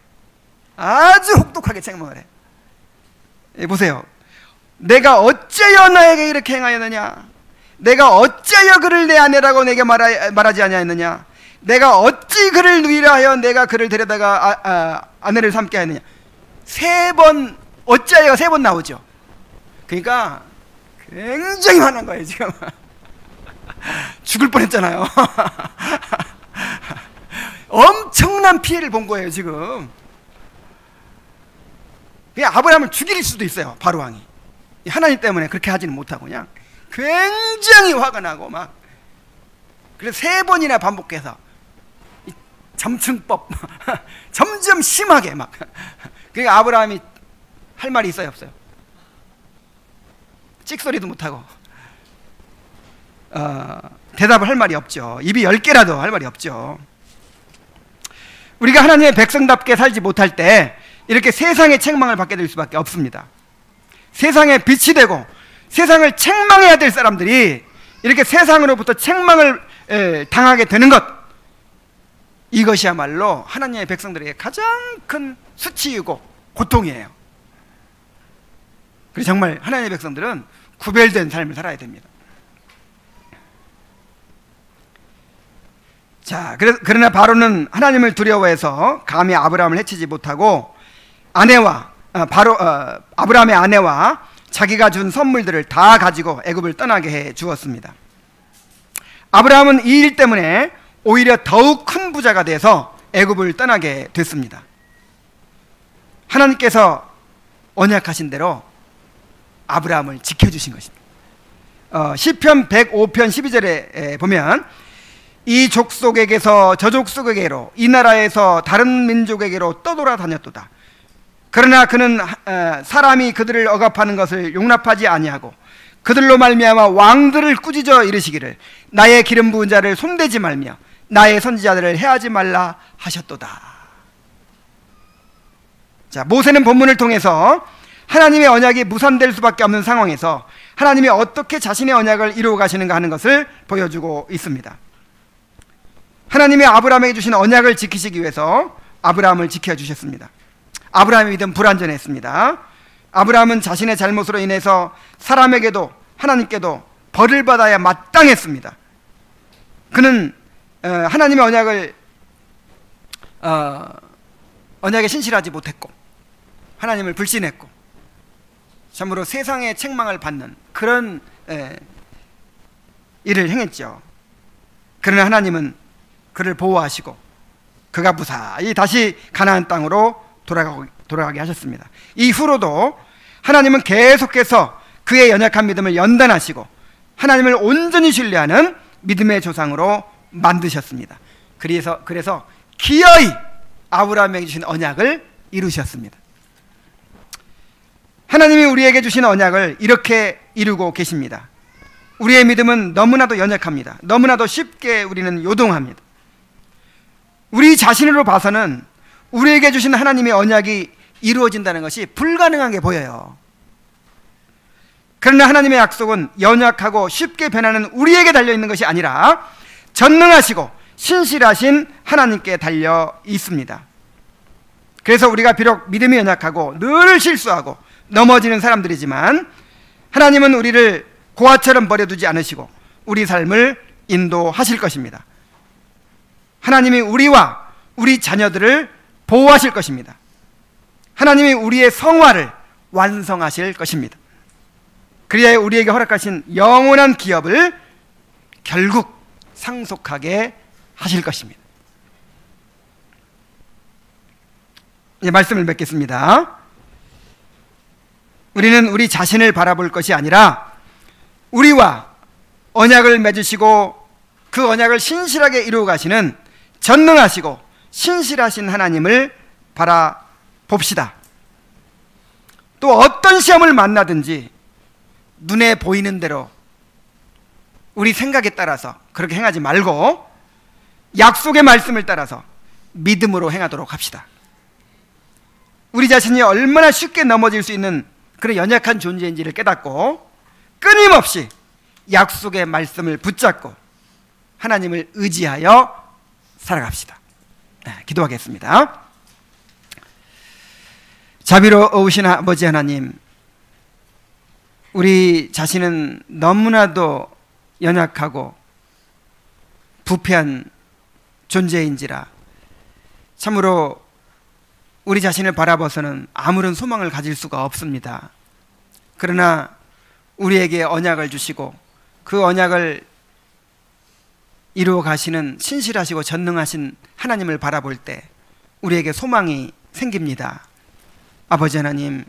아주 혹독하게 책망을 해요. 보세요. 내가 어찌하여 나에게 이렇게 행하였느냐? 내가 어찌하여 그를 내 아내라고 내게 말하지 아니하였느냐? 내가 어찌 그를 누이라 하여 내가 그를 데려다가 아내를 삼게 하였느냐? 세 번, 어찌하여가 세 번 나오죠. 그러니까 굉장히 화난 거예요 지금. 죽을 뻔했잖아요. 엄청난 피해를 본 거예요 지금. 그냥 아브라함을 죽일 수도 있어요. 바로 왕이 하나님 때문에 그렇게 하지는 못하고 그냥 굉장히 화가 나고 막. 그래서 세 번이나 반복해서 이 점층법 점점 심하게 막. 그러니까 아브라함이 할 말이 있어요 없어요? 찍소리도 못하고 대답을 할 말이 없죠. 입이 10개라도 할 말이 없죠. 우리가 하나님의 백성답게 살지 못할 때 이렇게 세상의 책망을 받게 될 수밖에 없습니다. 세상에 빛이 되고 세상을 책망해야 될 사람들이 이렇게 세상으로부터 책망을 당하게 되는 것, 이것이야말로 하나님의 백성들에게 가장 큰 수치이고 고통이에요. 그래서 정말 하나님의 백성들은 구별된 삶을 살아야 됩니다. 자, 그러나 바로는 하나님을 두려워해서 감히 아브라함을 해치지 못하고 아브라함의 아내와 자기가 준 선물들을 다 가지고 애굽을 떠나게 해 주었습니다. 아브라함은 이 일 때문에 오히려 더욱 큰 부자가 돼서 애굽을 떠나게 됐습니다. 하나님께서 언약하신 대로 아브라함을 지켜주신 것입니다. 시편 105편 12절에 보면 이 족속에게서 저 족속에게로 이 나라에서 다른 민족에게로 떠돌아다녔도다. 그러나 그는 사람이 그들을 억압하는 것을 용납하지 아니하고 그들로 말미암아 왕들을 꾸짖어 이르시기를 나의 기름 부은 자를 손대지 말며 나의 선지자들을 해하지 말라 하셨도다. 자, 모세는 본문을 통해서 하나님의 언약이 무산될 수밖에 없는 상황에서 하나님이 어떻게 자신의 언약을 이루어 가시는가 하는 것을 보여주고 있습니다. 하나님이 아브라함에게 주신 언약을 지키시기 위해서 아브라함을 지켜주셨습니다. 아브라함의 믿음 불완전했습니다. 아브라함은 자신의 잘못으로 인해서 사람에게도 하나님께도 벌을 받아야 마땅했습니다. 그는 하나님의 언약에 신실하지 못했고 하나님을 불신했고 참으로 세상의 책망을 받는 그런 일을 행했죠. 그러나 하나님은 그를 보호하시고 그가 무사히 다시 가나안 땅으로 돌아가게 하셨습니다. 이후로도 하나님은 계속해서 그의 연약한 믿음을 연단하시고 하나님을 온전히 신뢰하는 믿음의 조상으로 만드셨습니다. 그래서 기어이 아브라함에게 주신 언약을 이루셨습니다. 하나님이 우리에게 주신 언약을 이렇게 이루고 계십니다. 우리의 믿음은 너무나도 연약합니다. 너무나도 쉽게 우리는 요동합니다. 우리 자신으로 봐서는 우리에게 주신 하나님의 언약이 이루어진다는 것이 불가능하게 보여요. 그러나 하나님의 약속은 연약하고 쉽게 변하는 우리에게 달려있는 것이 아니라 전능하시고 신실하신 하나님께 달려 있습니다. 그래서 우리가 비록 믿음이 연약하고 늘 실수하고 넘어지는 사람들이지만 하나님은 우리를 고아처럼 버려두지 않으시고 우리 삶을 인도하실 것입니다. 하나님이 우리와 우리 자녀들을 보호하실 것입니다. 하나님이 우리의 성화를 완성하실 것입니다. 그리하여 우리에게 허락하신 영원한 기업을 결국 상속하게 하실 것입니다. 이제 말씀을 맺겠습니다. 우리는 우리 자신을 바라볼 것이 아니라 우리와 언약을 맺으시고 그 언약을 신실하게 이루어 가시는 전능하시고 신실하신 하나님을 바라봅시다. 또 어떤 시험을 만나든지 눈에 보이는 대로 우리 생각에 따라서 그렇게 행하지 말고 약속의 말씀을 따라서 믿음으로 행하도록 합시다. 우리 자신이 얼마나 쉽게 넘어질 수 있는 그런 연약한 존재인지를 깨닫고 끊임없이 약속의 말씀을 붙잡고 하나님을 의지하여 살아갑시다. 기도하겠습니다. 자비로우신 아버지 하나님, 우리 자신은 너무나도 연약하고 부패한 존재인지라 참으로 우리 자신을 바라봐서는 아무런 소망을 가질 수가 없습니다. 그러나 우리에게 언약을 주시고 그 언약을 이루어 가시는 신실하시고 전능하신 하나님을 바라볼 때 우리에게 소망이 생깁니다. 아버지 하나님,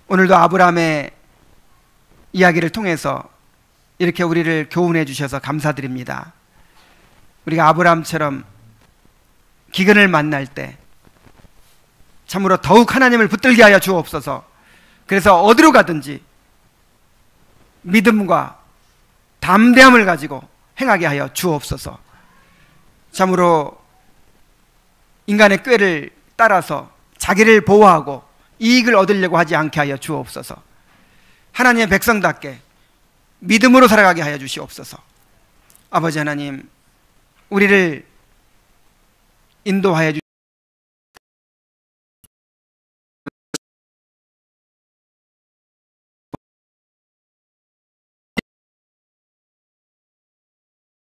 오늘도 아브라함의 이야기를 통해서 이렇게 우리를 교훈해 주셔서 감사드립니다. 우리가 아브라함처럼 기근을 만날 때 참으로 더욱 하나님을 붙들게 하여 주옵소서. 그래서 어디로 가든지 믿음과 담대함을 가지고 행하게 하여 주옵소서. 참으로 인간의 꾀를 따라서 자기를 보호하고 이익을 얻으려고 하지 않게 하여 주옵소서. 하나님의 백성답게 믿음으로 살아가게 하여 주시옵소서. 아버지 하나님, 우리를 인도하여 주시옵소서.